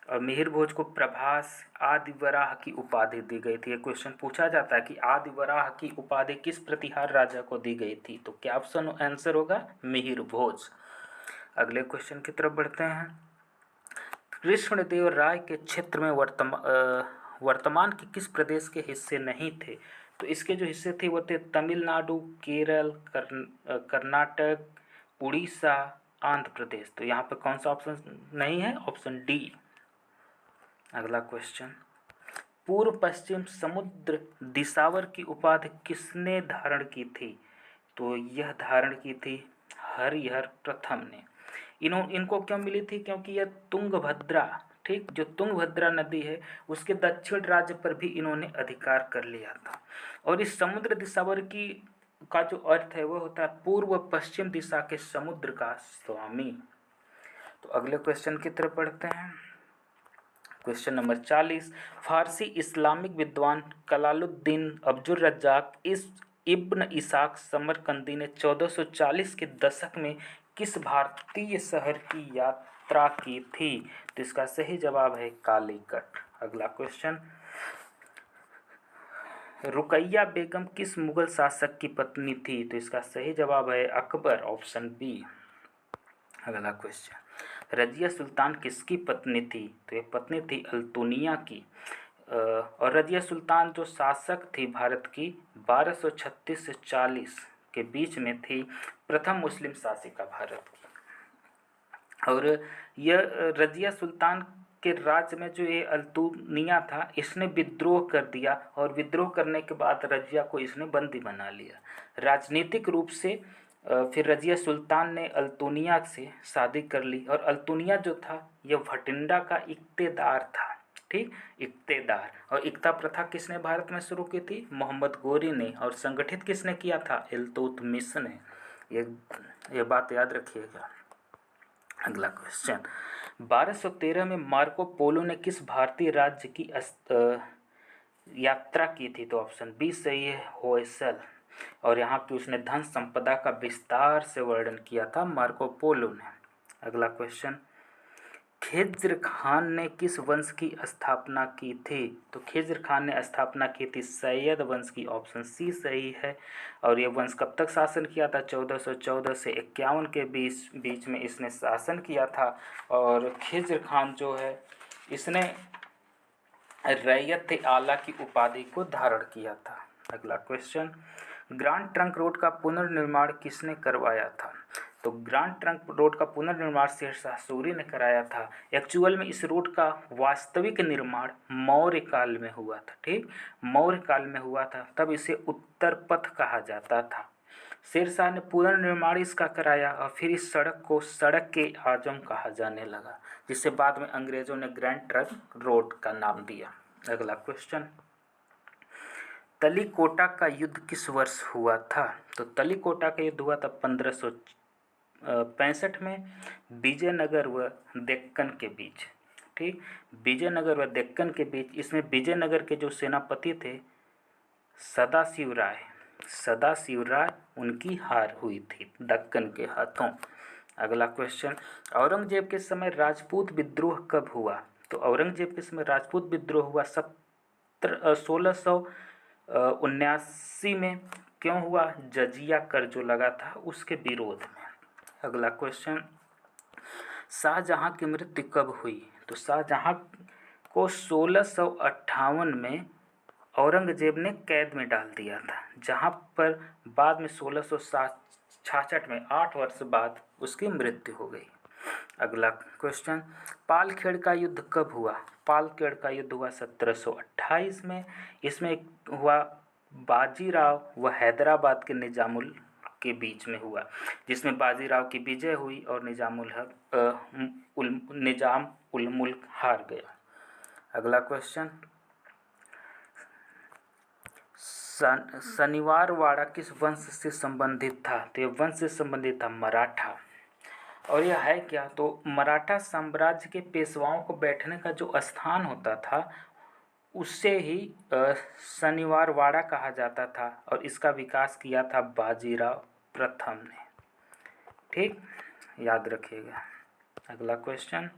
और मिहिर भोज को प्रभास आदिवराह की उपाधि दी गई थी। ये क्वेश्चन पूछा जाता है कि आदिवराह की उपाधि किस प्रतिहार राजा को दी गई थी? तो क्या ऑप्शन आंसर होगा? मिहिर भोज। अगले क्वेश्चन की तरफ बढ़ते हैं। कृष्णदेव राय के क्षेत्र में वर्तमान के किस प्रदेश के हिस्से नहीं थे? तो इसके जो हिस्से थे वो थे तमिलनाडु, केरल, कर्नाटक, उड़ीसा, आंध्र प्रदेश। तो यहाँ पर कौन सा ऑप्शन नहीं है? Option D. अगला क्वेश्चन, पूर्व पश्चिम समुद्र दिसावर की उपाधि किसने धारण की थी? तो यह धारण की थी हरिहर प्रथम ने। इनको क्यों मिली थी? क्योंकि यह तुंगभद्रा, ठीक, जो तुंगभद्रा नदी है उसके दक्षिण राज्य पर भी इन्होंने अधिकार कर लिया था। और इस समुद्र दिसावर की का जो अर्थ है वो होता है पूर्व पश्चिम दिशा के समुद्र का स्वामी। तो अगले क्वेश्चन की तरफ बढ़ते हैं। क्वेश्चन नंबर 40, फारसी इस्लामिक विद्वान कलालुद्दीन अब्दुल रज्जाक इब्न इसाक समरकंदी ने 1440 के दशक में किस भारतीय शहर की यात्रा की थी? तो इसका सही जवाब है कालीकट। अगला क्वेश्चन, रुकैया बेगम किस मुगल शासक की पत्नी थी? तो इसका सही जवाब है अकबर, ऑप्शन बी। अगला क्वेश्चन, रजिया सुल्तान किसकी पत्नी थी? तो ये पत्नी थी अल्तुनिया की। और रजिया सुल्तान जो शासक थी भारत की 1236 से 40 के बीच में थी, प्रथम मुस्लिम शासिका भारत की। और यह रजिया सुल्तान के राज्य में जो ये अल्तुनिया था इसने विद्रोह कर दिया, और विद्रोह करने के बाद रजिया को इसने बंदी बना लिया। राजनीतिक रूप से फिर रजिया सुल्तान ने अल्तुनिया से शादी कर ली, और अल्तुनिया जो था यह भटिंडा का इक्तेदार था, ठीक, इक्तेदार। और इक्ता प्रथा किसने भारत में शुरू की थी? मोहम्मद गोरी ने। और संगठित किसने किया था? इल्तुतमिश ने। ये बात याद रखिएगा। अगला क्वेश्चन, 1213 में मार्को पोलो ने किस भारतीय राज्य की यात्रा की थी? तो ऑप्शन बी सही है, होयसल। और यहाँ पे उसने धन संपदा का विस्तार से वर्णन किया था मार्को पोलो ने। अगला क्वेश्चन, खिज्र खान ने किस वंश की स्थापना की थी? तो खिज्र खान ने स्थापना की थी सैयद वंश की, ऑप्शन सी सही है। और ये वंश कब तक शासन किया था? 1414 से 51 के बीच में इसने शासन किया था। और खिज्र खान जो है इसने रैयत आला की उपाधि को धारण किया था। अगला क्वेश्चन, ग्रांड ट्रंक रोड का पुनर्निर्माण किसने करवाया था? तो ग्रांड ट्रंक रोड का पुनर्निर्माण शेरशाह सूरी ने कराया था। एक्चुअल में इस रोड का वास्तविक निर्माण मौर्य काल में हुआ था, ठीक, मौर्य काल में हुआ था, तब इसे उत्तर पथ कहा जाता था। शेरशाह ने पुनर्निर्माण इसका कराया, और फिर इस सड़क को सड़क के आजम कहा जाने लगा, जिससे बाद में अंग्रेजों ने ग्रैंड ट्रंक रोड का नाम दिया। अगला क्वेश्चन, तलीकोटा का युद्ध किस वर्ष हुआ था? तो तलीकोटा का युद्ध हुआ था 1565 में विजयनगर व डेक्कन के बीच, ठीक, विजयनगर व डेक्कन के बीच। इसमें विजयनगर के जो सेनापति थे सदाशिव राय, उनकी हार हुई थी दक्कन के हाथों। अगला क्वेश्चन, औरंगजेब के समय राजपूत विद्रोह कब हुआ? तो औरंगजेब के समय राजपूत विद्रोह हुआ 1679 में। क्यों हुआ? जजिया कर जो लगा था उसके विरोध में। अगला क्वेश्चन, शाहजहां की मृत्यु कब हुई? तो शाहजहां को 1658 में औरंगजेब ने कैद में डाल दिया था, जहां पर बाद में 1666 में 8 वर्ष बाद उसकी मृत्यु हो गई। अगला क्वेश्चन, पालखेड़ का युद्ध कब हुआ? पालखेड़ का युद्ध हुआ 1728 में। इसमें हुआ बाजीराव व हैदराबाद के निजामुल के बीच में हुआ, जिसमें बाजीराव की विजय हुई और निजाम उल मुल्क हार गया। अगला क्वेश्चन, शनिवार वाड़ा किस वंश से संबंधित था? तो ये वंश से संबंधित था मराठा। और यह है क्या? तो मराठा साम्राज्य के पेशवाओं को बैठने का जो स्थान होता था उससे ही शनिवार वाड़ा कहा जाता था, और इसका विकास किया था बाजीराव प्रथम ने। ठीक, याद रखिएगा। अगला क्वेश्चन,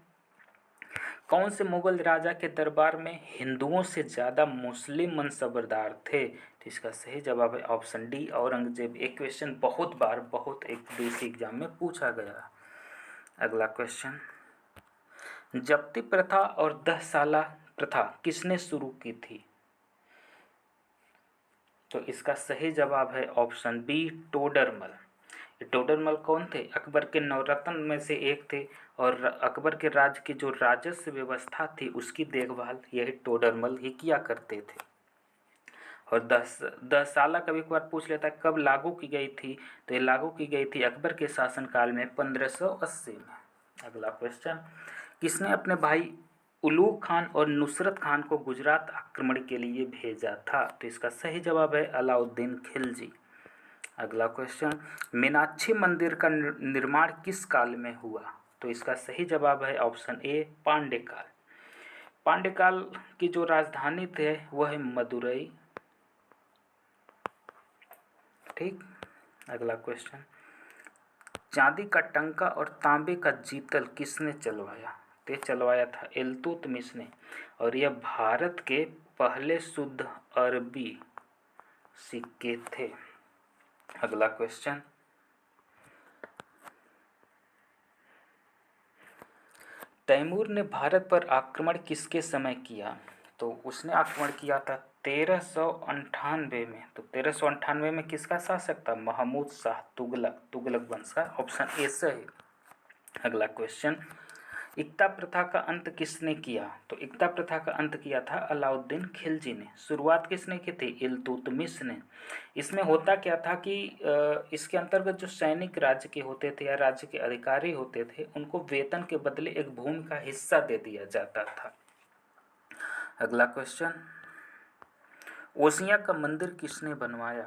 कौन से मुगल राजा के दरबार में हिंदुओं से ज़्यादा मुस्लिम मनसबदार थे? तो इसका सही जवाब है ऑप्शन डी, औरंगजेब। एक क्वेश्चन बहुत बार एक देसी एग्जाम में पूछा गया। अगला क्वेश्चन, जब्ती प्रथा और 10 साला प्रथा किसने शुरू की थी? तो इसका सही जवाब है ऑप्शन बी, टोडरमल। टोडरमल कौन थे? अकबर के नवरत्न में से एक थे, और अकबर के राज्य की जो राजस्व व्यवस्था थी उसकी देखभाल यही टोडरमल ही किया करते थे। और 10 साला कभी कभार पूछ लेता है कब लागू की गई थी? तो ये लागू की गई थी अकबर के शासनकाल में 1580 में। अगला क्वेश्चन, किसने अपने भाई उलूग खान और नुसरत खान को गुजरात आक्रमण के लिए भेजा था? तो इसका सही जवाब है अलाउद्दीन खिलजी। अगला क्वेश्चन, मीनाक्षी मंदिर का निर्माण किस काल में हुआ? तो इसका सही जवाब है ऑप्शन ए, पांड्य काल। पांड्य काल की जो राजधानी थे वह है मदुरई। ठीक, अगला क्वेश्चन, चांदी का टंका और तांबे का जीतल किसने चलवाया? तो चलवाया था इल्तुतमिश ने, और यह भारत के पहले शुद्ध अरबी सिक्के थे। अगला क्वेश्चन, तैमूर ने भारत पर आक्रमण किसके समय किया? तो उसने आक्रमण किया था 1398 में। तो 1398 में किसका शासक था? महमूद शाह तुगलक, तुगलक वंश का। ऑप्शन ए सही। अगला क्वेश्चन, इक्ता प्रथा का अंत किसने किया? तो इक्ता प्रथा का अंत किया था अलाउद्दीन खिलजी ने। शुरुआत किसने की थी? इल्तुतमिश ने। इसमें होता क्या था कि इसके अंतर्गत जो सैनिक राज्य के होते थे या राज्य के अधिकारी होते थे उनको वेतन के बदले एक भूमि का हिस्सा दे दिया जाता था। अगला क्वेश्चन, ओसियां का मंदिर किसने बनवाया?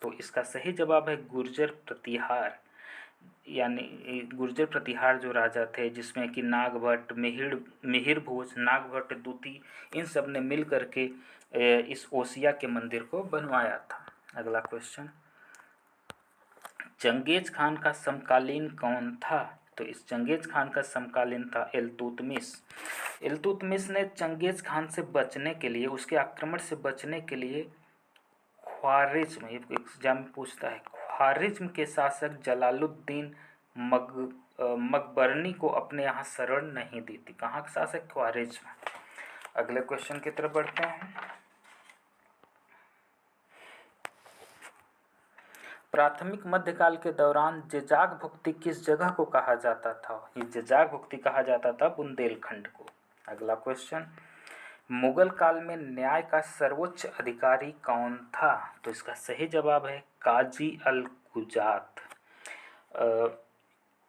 तो इसका सही जवाब है गुर्जर प्रतिहार। यानी गुर्जर प्रतिहार जो राजा थे, जिसमें कि नागभट्ट, मिहिर भोज, नागभट्ट, दूती, इन सब ने मिल करके इस ओसिया के मंदिर को बनवाया था। अगला क्वेश्चन, चंगेज खान का समकालीन कौन था? तो इस चंगेज खान का समकालीन था इल्तुतमिश। इल्तुतमिश ने चंगेज खान से बचने के लिए, उसके आक्रमण से बचने के लिए ख्वारिज्म, ये एग्जाम में पूछता है, ख्वारिज्म के शासक जलालुद्दीन मकबरनी को अपने यहाँ शरण नहीं दी थी। कहाँ का शासक? ख्वारिज्म। अगले क्वेश्चन की तरफ बढ़ते हैं। प्राथमिक मध्यकाल के दौरान जेजाग भुक्ति किस जगह को कहा जाता था? ये जेजाग भुक्ति कहा जाता था बुंदेलखंड को। अगला क्वेश्चन, मुगल काल में न्याय का सर्वोच्च अधिकारी कौन था? तो इसका सही जवाब है काजी अल कुजात।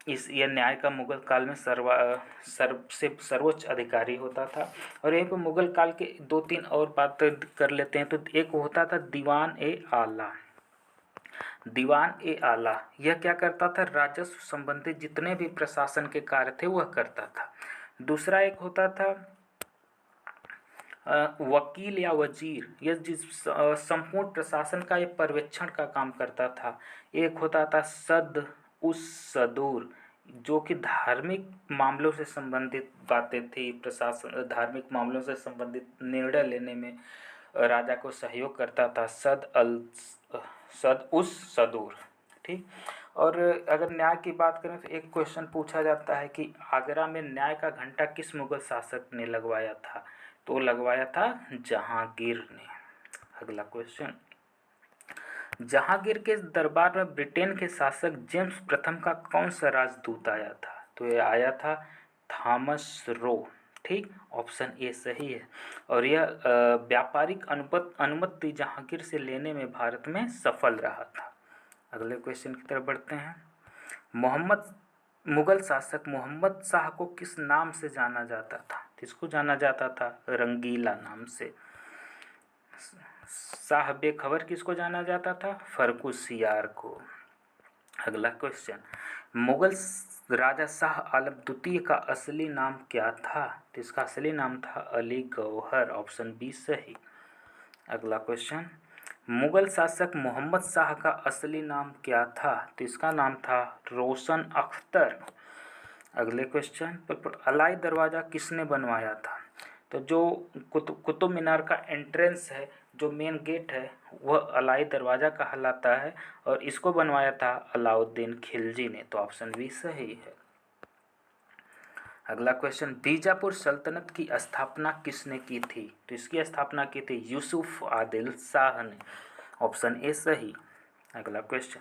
यह न्याय का मुगल काल में सबसे सर्वोच्च अधिकारी होता था। और यहीं पर मुगल काल के 2-3 और बात कर लेते हैं। तो एक होता था दीवान ए आला। दीवान ए आला यह क्या करता था? राजस्व संबंधित जितने भी प्रशासन के कार्य थे वह करता था। दूसरा एक होता था वकील या वजीर, यह जिस संपूर्ण प्रशासन का ये पर्यवेक्षण का काम करता था। एक होता था सद उस सदूर, जो कि धार्मिक मामलों से संबंधित बातें थी, प्रशासन धार्मिक मामलों से संबंधित निर्णय लेने में राजा को सहयोग करता था, सद उस सदूर। ठीक, और अगर न्याय की बात करें तो एक क्वेश्चन पूछा जाता है कि आगरा में न्याय का घंटा किस मुगल शासक ने लगवाया था, तो लगवाया था जहांगीर ने। अगला क्वेश्चन, जहांगीर के दरबार में ब्रिटेन के शासक जेम्स प्रथम का कौन सा राजदूत आया था, तो ये आया था थॉमस रो। ठीक, ऑप्शन ए सही है। और यह व्यापारिक अनुमति जहांगीर से लेने में भारत में सफल रहा था। अगले क्वेश्चन की तरफ बढ़ते हैं। मुगल शासक मोहम्मद शाह को किस नाम से जाना जाता था, किसको जाना जाता था, रंगीला नाम से। शाह बेखबर किसको जाना जाता था, फर्रुखसियार को। अगला क्वेश्चन, मुगल राजा शाह आलम द्वितीय का असली नाम क्या था, तो इसका असली नाम था अली गौहर, ऑप्शन बी सही। अगला क्वेश्चन, मुगल शासक मोहम्मद शाह का असली नाम क्या था, तो इसका नाम था रोशन अख्तर। अगले क्वेश्चन, अलाई दरवाज़ा किसने बनवाया था, तो जो कुतुब मीनार का एंट्रेंस है, जो मेन गेट है, वह अलाई दरवाज़ा कहलाता है और इसको बनवाया था अलाउद्दीन खिलजी ने, तो ऑप्शन बी सही है। अगला क्वेश्चन, बीजापुर सल्तनत की स्थापना किसने की थी, तो इसकी स्थापना की थी यूसुफ आदिल शाह ने, ऑप्शन ए सही। अगला क्वेश्चन,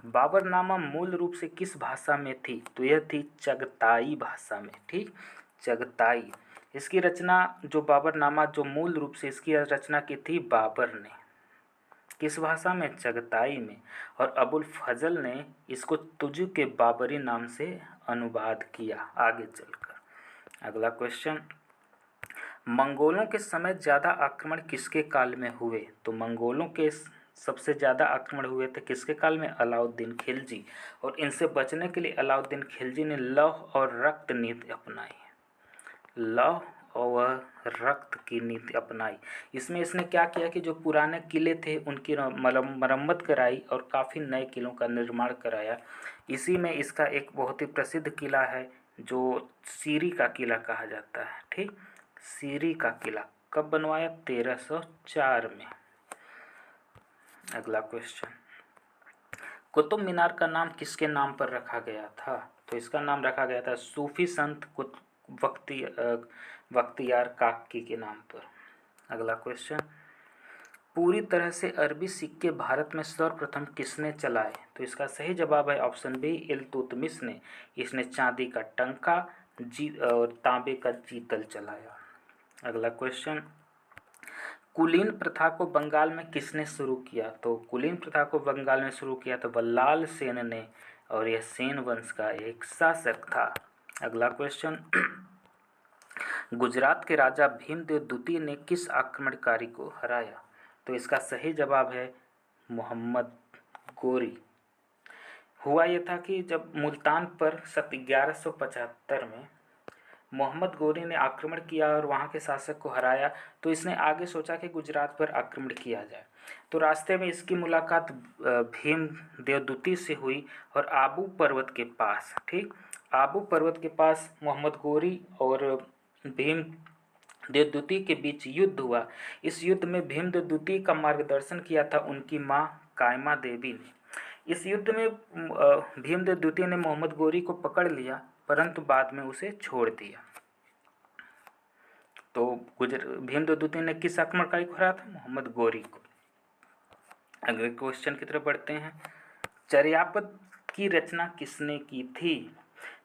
बाबरनामा मूल रूप से किस भाषा में थी, तो यह थी चगताई भाषा में। ठीक, चगताई। इसकी रचना जो बाबरनामा जो मूल रूप से इसकी रचना की थी बाबर ने, किस भाषा में, चगताई में। और अबुल फजल ने इसको तुजु के बाबरी नाम से अनुवाद किया आगे चलकर। अगला क्वेश्चन, मंगोलों के समय ज़्यादा आक्रमण किसके काल में हुए, तो मंगोलों के सबसे ज़्यादा आक्रमण हुए थे किसके काल में, अलाउद्दीन खिलजी। और इनसे बचने के लिए अलाउद्दीन खिलजी ने लौह और रक्त नीति अपनाई, लौह और रक्त की नीति अपनाई। इसमें इसने क्या किया कि जो पुराने किले थे उनकी मरम्मत कराई और काफ़ी नए किलों का निर्माण कराया। इसी में इसका एक बहुत ही प्रसिद्ध किला है जो सीरी का किला कहा जाता है। ठीक, सीरी का किला कब बनवाया, 1304 में। अगला क्वेश्चन, कुतुब मीनार का नाम किसके नाम पर रखा गया था, तो इसका नाम रखा गया था सूफी संत बख्तियार काकी के नाम पर। अगला क्वेश्चन, पूरी तरह से अरबी सिक्के भारत में सर्वप्रथम किसने चलाए, तो इसका सही जवाब है ऑप्शन बी, इल्तुतमिश ने। इसने चांदी का टंका और तांबे का जीतल चलाया। अगला क्वेश्चन, कुलीन प्रथा को बंगाल में किसने शुरू किया, तो कुलीन प्रथा को बंगाल में शुरू किया तो बल्लाल सेन ने, और यह सेन वंश का एक शासक था। अगला क्वेश्चन, गुजरात के राजा भीमदेव द्वितीय ने किस आक्रमणकारी को हराया, तो इसका सही जवाब है मोहम्मद गोरी। हुआ यह था कि जब मुल्तान पर 1175 में मोहम्मद गोरी ने आक्रमण किया और वहाँ के शासक को हराया, तो इसने आगे सोचा कि गुजरात पर आक्रमण किया जाए। तो रास्ते में इसकी मुलाकात भीम देवदूती से हुई और आबू पर्वत के पास, ठीक, आबू पर्वत के पास मोहम्मद गोरी और भीम देवदूती के बीच युद्ध हुआ। इस युद्ध में भीम देवदूती का मार्गदर्शन किया था उनकी माँ कायमा देवी ने। इस युद्ध में भीम देवदूती ने मोहम्मद गोरी को पकड़ लिया, परंतु बाद में उसे छोड़ दिया। तो भीम देवदूती ने किस आक्रमणकारी को हराया था, मोहम्मद गोरी को। अगले क्वेश्चन की तरफ बढ़ते हैं। चर्यापद की रचना किसने की थी,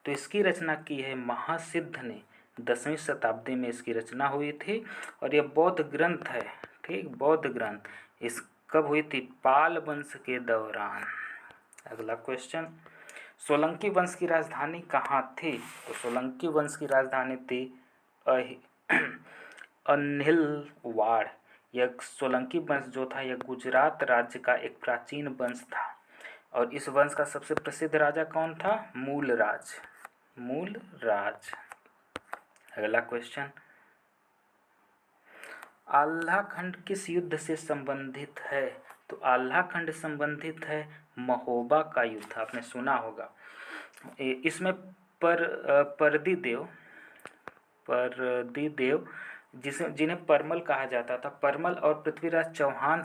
तो इसकी रचना की है महासिद्ध ने। 10वीं शताब्दी में इसकी रचना हुई थी और यह बौद्ध ग्रंथ है। ठीक, बौद्ध ग्रंथ। इस कब हुई थी, पाल वंश के दौरान। अगला क्वेश्चन, सोलंकी वंश की राजधानी कहाँ थी, तो सोलंकी वंश की राजधानी थी अनिलवाड़। यह सोलंकी वंश जो था यह गुजरात राज्य का एक प्राचीन वंश था और इस वंश का सबसे प्रसिद्ध राजा कौन था, मूलराज। मूलराज। अगला क्वेश्चन, आल्हा खंड किस युद्ध से संबंधित है, तो आल्हा खंड संबंधित है महोबा का युद्ध, आपने सुना होगा। इसमें परदीदेव जिन्हें परमल कहा जाता था, परमल और पृथ्वीराज चौहान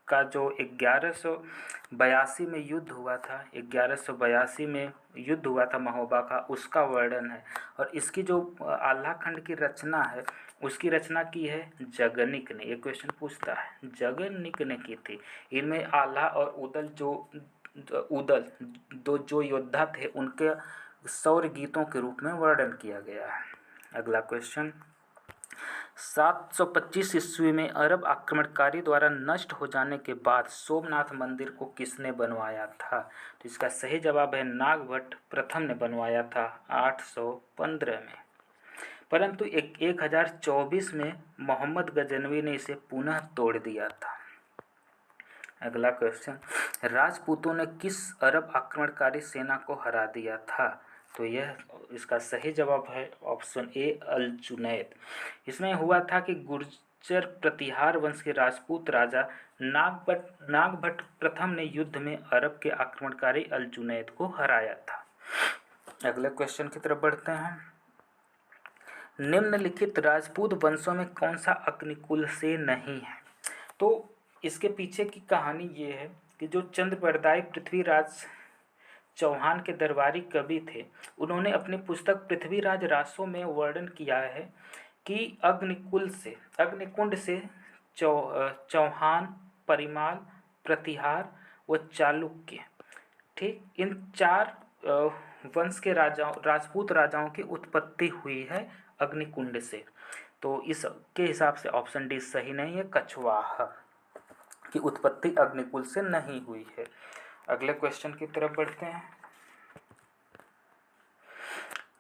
का जो 1182 में युद्ध हुआ था, 1182 में युद्ध हुआ था महोबा का, उसका वर्णन है। और इसकी जो आल्हा खंड की रचना है उसकी रचना की है जगनिक ने। ये क्वेश्चन पूछता है, जगनिक ने की थी। इनमें आल्हा और उदल दो जो योद्धा थे उनके शौर्य गीतों के रूप में वर्णन किया गया है। अगला क्वेश्चन, 725 ईस्वी में अरब आक्रमणकारी द्वारा नष्ट हो जाने के बाद सोमनाथ मंदिर को किसने बनवाया था? तो इसका सही जवाब है नागभट्ट प्रथम ने बनवाया था 815 में। परंतु 1024 में मोहम्मद गजनवी ने इसे पुनः तोड़ दिया था। अगला क्वेश्चन, राजपूतों ने किस अरब आक्रमणकारी सेना को हरा दिया था? तो यह इसका सही जवाब है ऑप्शन ए अल जुनैद। इसमें हुआ था कि गुर्जर प्रतिहार वंश के राजपूत राजा नागभट्ट प्रथम ने युद्ध में अरब के आक्रमणकारी अल जुनैद को हराया था। अगले क्वेश्चन की तरफ बढ़ते हैं। निम्नलिखित राजपूत वंशों में कौन सा अग्निकुल से नहीं है? तो इसके पीछे की कहानी ये है कि जो चंद्रबरदाई पृथ्वीराज चौहान के दरबारी कवि थे, उन्होंने अपनी पुस्तक पृथ्वीराज रासो में वर्णन किया है कि अग्निकुंड से चौहान, परिमाल, प्रतिहार व चालुक्य, ठीक, इन 4 वंश के राजपूत राजाओं की उत्पत्ति हुई है अग्निकुंड से। तो इसके हिसाब से ऑप्शन डी सही नहीं है, कछवाहा की उत्पत्ति अग्निकुल से नहीं हुई है। अगले क्वेश्चन की तरफ बढ़ते हैं।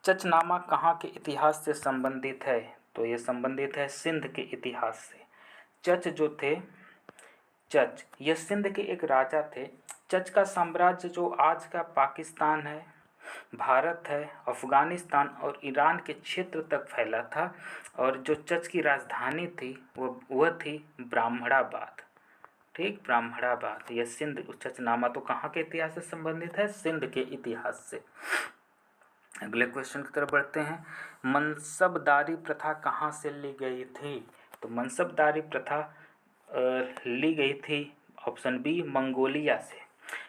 चचनामा कहाँ के इतिहास से संबंधित है? तो ये संबंधित है सिंध के इतिहास से। चच ये सिंध के एक राजा थे। चच का साम्राज्य जो आज का पाकिस्तान है, भारत है, अफगानिस्तान और ईरान के क्षेत्र तक फैला था। और जो चच की राजधानी थी वह थी ब्राह्मणाबाद, ठीक, ब्राह्मणाबाद। यह सिंध चचनामा तो कहाँ के इतिहास से संबंधित है? सिंध के इतिहास से। अगले क्वेश्चन की तरफ बढ़ते हैं। मनसबदारी प्रथा कहाँ से ली गई थी? तो मनसबदारी प्रथा ली गई थी ऑप्शन बी मंगोलिया से।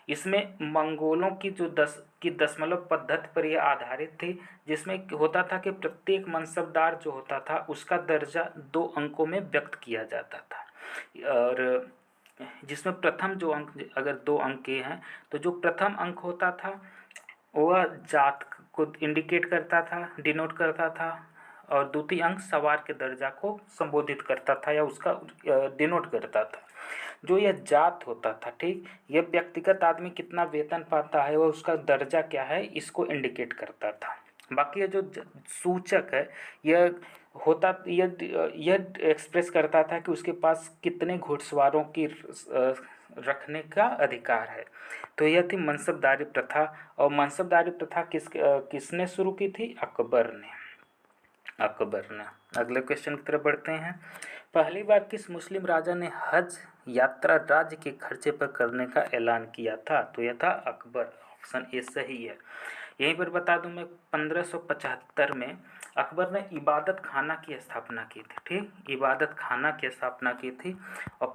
इसमें मंगोलों की जो दशमलव पद्धति पर यह आधारित थी, जिसमें होता था कि प्रत्येक मनसबदार जो होता था उसका दर्जा 2 अंकों में व्यक्त किया जाता था। और जिसमें प्रथम जो अंक, अगर 2 अंक के हैं तो जो प्रथम अंक होता था वह जात को इंडिकेट करता था, डिनोट करता था, और द्वितीय अंक सवार के दर्जा को संबोधित करता था या उसका डिनोट करता था। जो यह जात होता था, ठीक, यह व्यक्तिगत आदमी कितना वेतन पाता है वह उसका दर्जा क्या है इसको इंडिकेट करता था। बाकी ये जो सूचक है यह एक्सप्रेस करता था कि उसके पास कितने घुड़सवारों की रखने का अधिकार है। तो यह थी मनसबदारी प्रथा। और मनसबदारी प्रथा किसने शुरू की थी? अकबर ने। अगले क्वेश्चन की तरफ बढ़ते हैं। पहली बार किस मुस्लिम राजा ने हज यात्रा राज्य के खर्चे पर करने का ऐलान किया था? तो यह था अकबर। ऑप्शन ए सही है। यहीं पर बता दूं मैं, 1575 में अकबर ने इबादत खाना की स्थापना की थी, ठीक, इबादत खाना की स्थापना की थी। और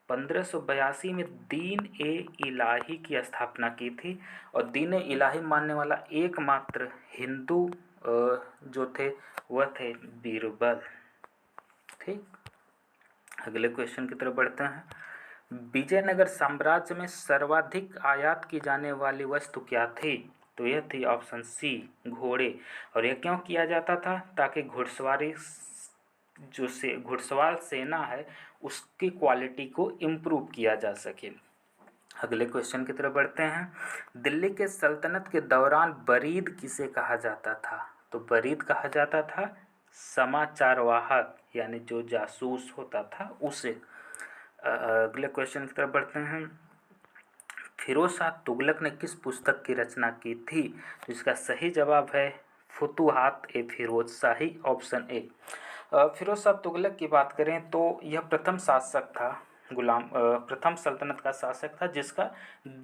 1582 में दीन ए इलाही की स्थापना की थी। और दीन ए इलाही मानने वाला एकमात्र हिंदू जो थे वह थे बीरबल, ठीक। अगले क्वेश्चन की तरफ बढ़ते हैं। विजयनगर साम्राज्य में सर्वाधिक आयात की जाने वाली वस्तु क्या थी? तो यह थी ऑप्शन सी घोड़े। और यह क्यों किया जाता था? ताकि घुड़सवार सेना है उसकी क्वालिटी को इम्प्रूव किया जा सके। अगले क्वेश्चन की तरफ बढ़ते हैं। दिल्ली के सल्तनत के दौरान बरीद किसे कहा जाता था? तो बरीद कहा जाता था समाचार वाहक, यानी जो जासूस होता था उसे। अगले क्वेश्चन की तरफ बढ़ते हैं। फिरोज शाह तुगलक ने किस पुस्तक की रचना की थी? तो इसका सही जवाब है फुतुहात ए फिरोज शाही, ऑप्शन ए। फिरोज शाह तुगलक की बात करें तो यह प्रथम शासक था, प्रथम सल्तनत का शासक था जिसका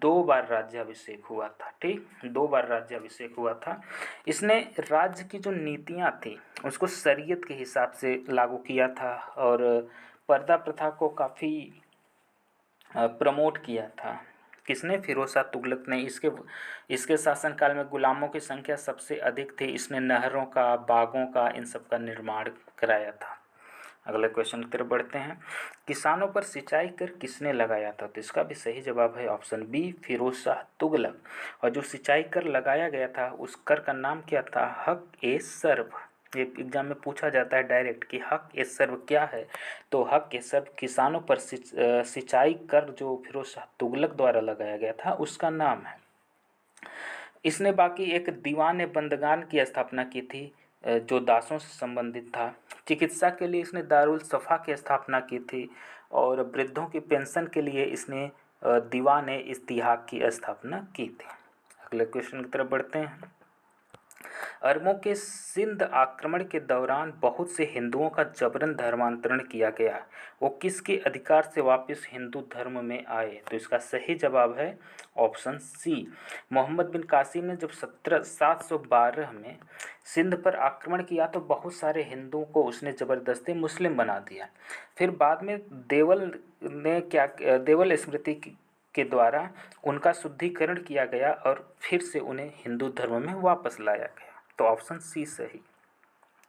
2 बार राज्याभिषेक हुआ था, ठीक, 2 बार राज्याभिषेक हुआ था। इसने राज्य की जो नीतियां थी उसको शरीयत के हिसाब से लागू किया था। और पर्दा प्रथा को काफ़ी प्रमोट किया था। किसने? फिरोज शाह तुगलक ने। इसके शासनकाल में गुलामों की संख्या सबसे अधिक थी। इसने नहरों का, बागों का, इन सब का निर्माण कराया था। अगले क्वेश्चन की तरफ बढ़ते हैं। किसानों पर सिंचाई कर किसने लगाया था? तो इसका भी सही जवाब है ऑप्शन बी, फिरोज शाह तुगलक। और जो सिंचाई कर लगाया गया था उस कर का नाम क्या था? हक ए सर्व। ये एग्जाम में पूछा जाता है डायरेक्ट कि हक ए सर्व क्या है। तो हक ए सर्व किसानों पर सिंचाई कर जो फिरोज शाह तुगलक द्वारा लगाया गया था उसका नाम है। इसने बाकी एक दीवान बंदगान की स्थापना की थी जो दासों से संबंधित था। चिकित्सा के लिए इसने दारुल सफ़ा की स्थापना की थी और वृद्धों की पेंशन के लिए इसने दीवान इस्तिहाक की स्थापना की थी। अगले क्वेश्चन की तरफ बढ़ते हैं। अरबों के सिंध आक्रमण के दौरान बहुत से हिंदुओं का जबरन धर्मांतरण किया गया। वो किसके अधिकार से वापस हिंदू धर्म में आए? तो इसका सही जवाब है ऑप्शन सी, मोहम्मद बिन कासिम ने जब 712 में सिंध पर आक्रमण किया तो बहुत सारे हिंदुओं को उसने ज़बरदस्ती मुस्लिम बना दिया। फिर बाद में देवल स्मृति के द्वारा उनका शुद्धिकरण किया गया और फिर से उन्हें हिंदू धर्म में वापस लाया गया। तो ऑप्शन सी सही।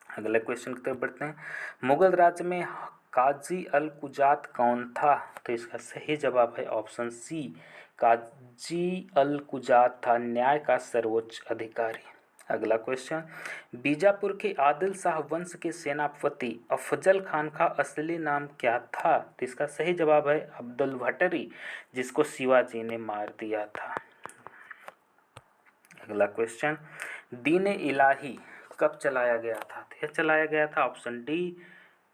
अगले क्वेश्चन की तरफ बढ़ते हैं। मुगल राज्य में काजी अल कुजात कौन था? तो इसका सही जवाब है ऑप्शन सी, काजी अल कुजात था न्याय का सर्वोच्च अधिकारी। अगला क्वेश्चन। बीजापुर के आदिल शाह वंश के सेनापति अफजल खान का असली नाम क्या था? तो इसका सही जवाब है अब्दुल भट्टरी, जिसको शिवाजी ने मार दिया था। अगला क्वेश्चन। दीन इलाही कब चलाया गया था? तो यह चलाया गया था ऑप्शन डी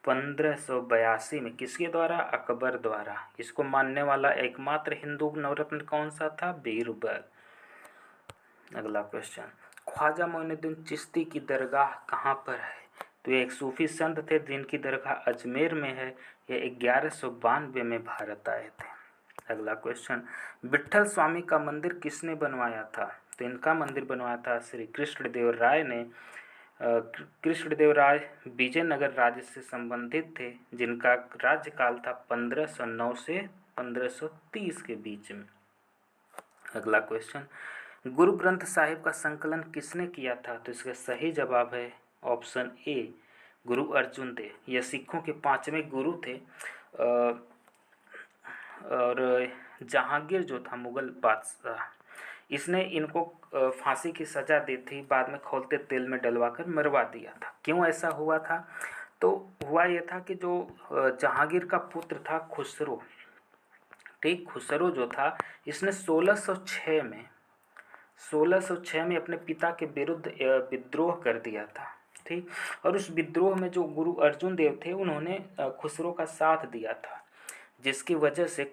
1582 में। किसके द्वारा? अकबर द्वारा। इसको मानने वाला एकमात्र हिंदू नवरत्न कौन सा था? बीरबल। अगला क्वेश्चन। ख्वाजा मोइनुद्दीन चिश्ती की दरगाह कहाँ पर है? तो ये एक सूफी संत थे जिनकी दरगाह अजमेर में है। ये 1192 में भारत आए थे। अगला क्वेश्चन। विट्ठल स्वामी का मंदिर किसने बनवाया था? तो इनका मंदिर बनवाया था श्री कृष्णदेव राय ने। कृष्णदेव राय विजयनगर राज्य से संबंधित थे जिनका राज्यकाल था 1509 से 1530 के बीच में। अगला क्वेश्चन। गुरु ग्रंथ साहिब का संकलन किसने किया था? तो इसका सही जवाब है ऑप्शन ए, गुरु अर्जुन देव। यह सिखों के 5वें गुरु थे और जहांगीर जो था मुगल बादशाह, इसने इनको फांसी की सज़ा दी थी। बाद में खौलते तेल में डलवाकर मरवा दिया था। क्यों ऐसा हुआ था? तो हुआ यह था कि जो जहांगीर का पुत्र था खुसरो, ठीक, खुसरो जो था इसने 1606 में अपने पिता के विरुद्ध विद्रोह कर दिया था, ठीक। और उस विद्रोह में जो गुरु अर्जुन देव थे उन्होंने खुसरो का साथ दिया था, जिसकी वजह से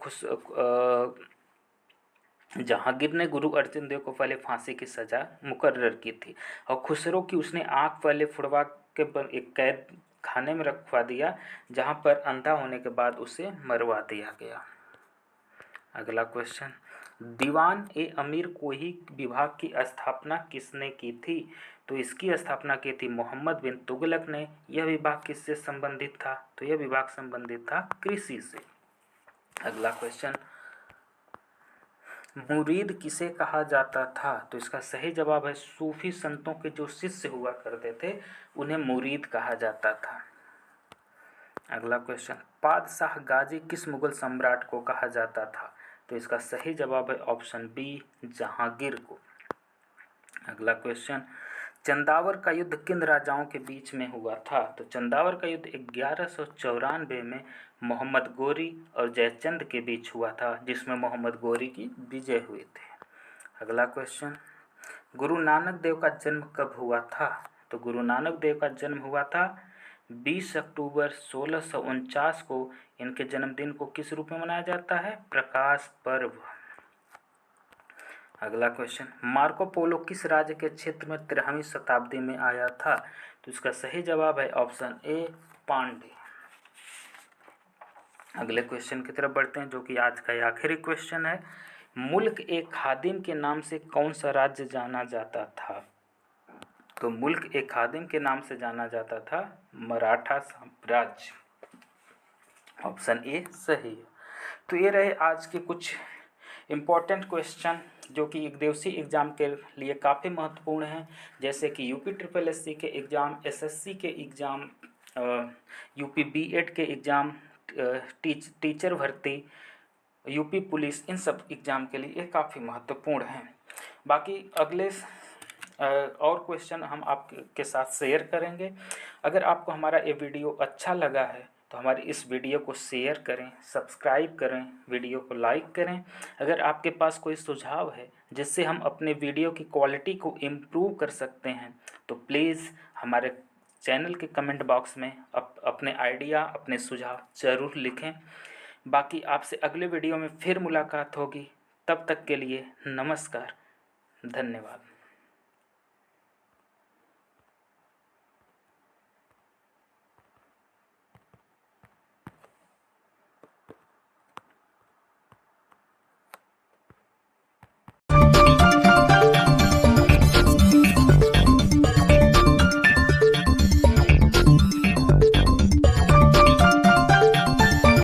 जहांगीर ने गुरु अर्जुन देव को पहले फांसी की सज़ा मुकर्रर की थी और खुसरो की उसने आँख पहले फुड़वा के एक कैद खाने में रखवा दिया, जहाँ पर अंधा होने के बाद उसे मरवा दिया गया। अगला क्वेश्चन। दीवान ए अमीर कोही विभाग की स्थापना किसने की थी? तो इसकी स्थापना की थी मोहम्मद बिन तुगलक ने। यह विभाग किससे संबंधित था? तो यह विभाग संबंधित था कृषि से। अगला क्वेश्चन। मुरीद किसे कहा जाता था? तो इसका सही जवाब है सूफी संतों के जो शिष्य हुआ करते थे उन्हें मुरीद कहा जाता था। अगला क्वेश्चन। पादशाह गाजी किस मुगल सम्राट को कहा जाता था? तो इसका सही जवाब है ऑप्शन बी, जहांगीर को। अगला क्वेश्चन। चंदावर का युद्ध किन राजाओं के बीच में हुआ था? तो चंदावर का युद्ध 1194 में मोहम्मद गोरी और जयचंद के बीच हुआ था, जिसमें मोहम्मद गोरी की विजय हुई थी। अगला क्वेश्चन। गुरु नानक देव का जन्म कब हुआ था? तो गुरु नानक देव का जन्म हुआ था 20 अक्टूबर 1649 को। इनके जन्मदिन को किस रूप में मनाया जाता है? प्रकाश पर्व। अगला क्वेश्चन। मार्को पोलो किस राज्य के क्षेत्र में 13वीं शताब्दी में आया था? तो इसका सही जवाब है ऑप्शन ए, पांडे। अगले क्वेश्चन की तरफ बढ़ते हैं जो कि आज का आखिरी क्वेश्चन है। मुल्क ए खादिम के नाम से कौन सा राज्य जाना जाता था? तो मुल्क ए खादिम के नाम से जाना जाता था मराठा साम्राज्य। ऑप्शन ए सही है। तो ये रहे आज के कुछ इम्पोर्टेंट क्वेश्चन जो कि एक दिवसीय एग्ज़ाम के लिए काफ़ी महत्वपूर्ण हैं, जैसे कि यूपी ट्रिपल एससी के एग्ज़ाम, एसएससी के एग्ज़ाम, यूपी बीएड के एग्ज़ाम, टीचर भर्ती, यूपी पुलिस, इन सब एग्ज़ाम के लिए ये काफ़ी महत्वपूर्ण हैं। बाकी अगले और क्वेश्चन हम आपके साथ शेयर करेंगे। अगर आपको हमारा ये वीडियो अच्छा लगा है तो हमारी इस वीडियो को शेयर करें, सब्सक्राइब करें, वीडियो को लाइक करें। अगर आपके पास कोई सुझाव है जिससे हम अपने वीडियो की क्वालिटी को इम्प्रूव कर सकते हैं तो प्लीज़ हमारे चैनल के कमेंट बॉक्स में अपने आइडिया, अपने सुझाव ज़रूर लिखें। बाकी आपसे अगले वीडियो में फिर मुलाकात होगी। तब तक के लिए नमस्कार, धन्यवाद।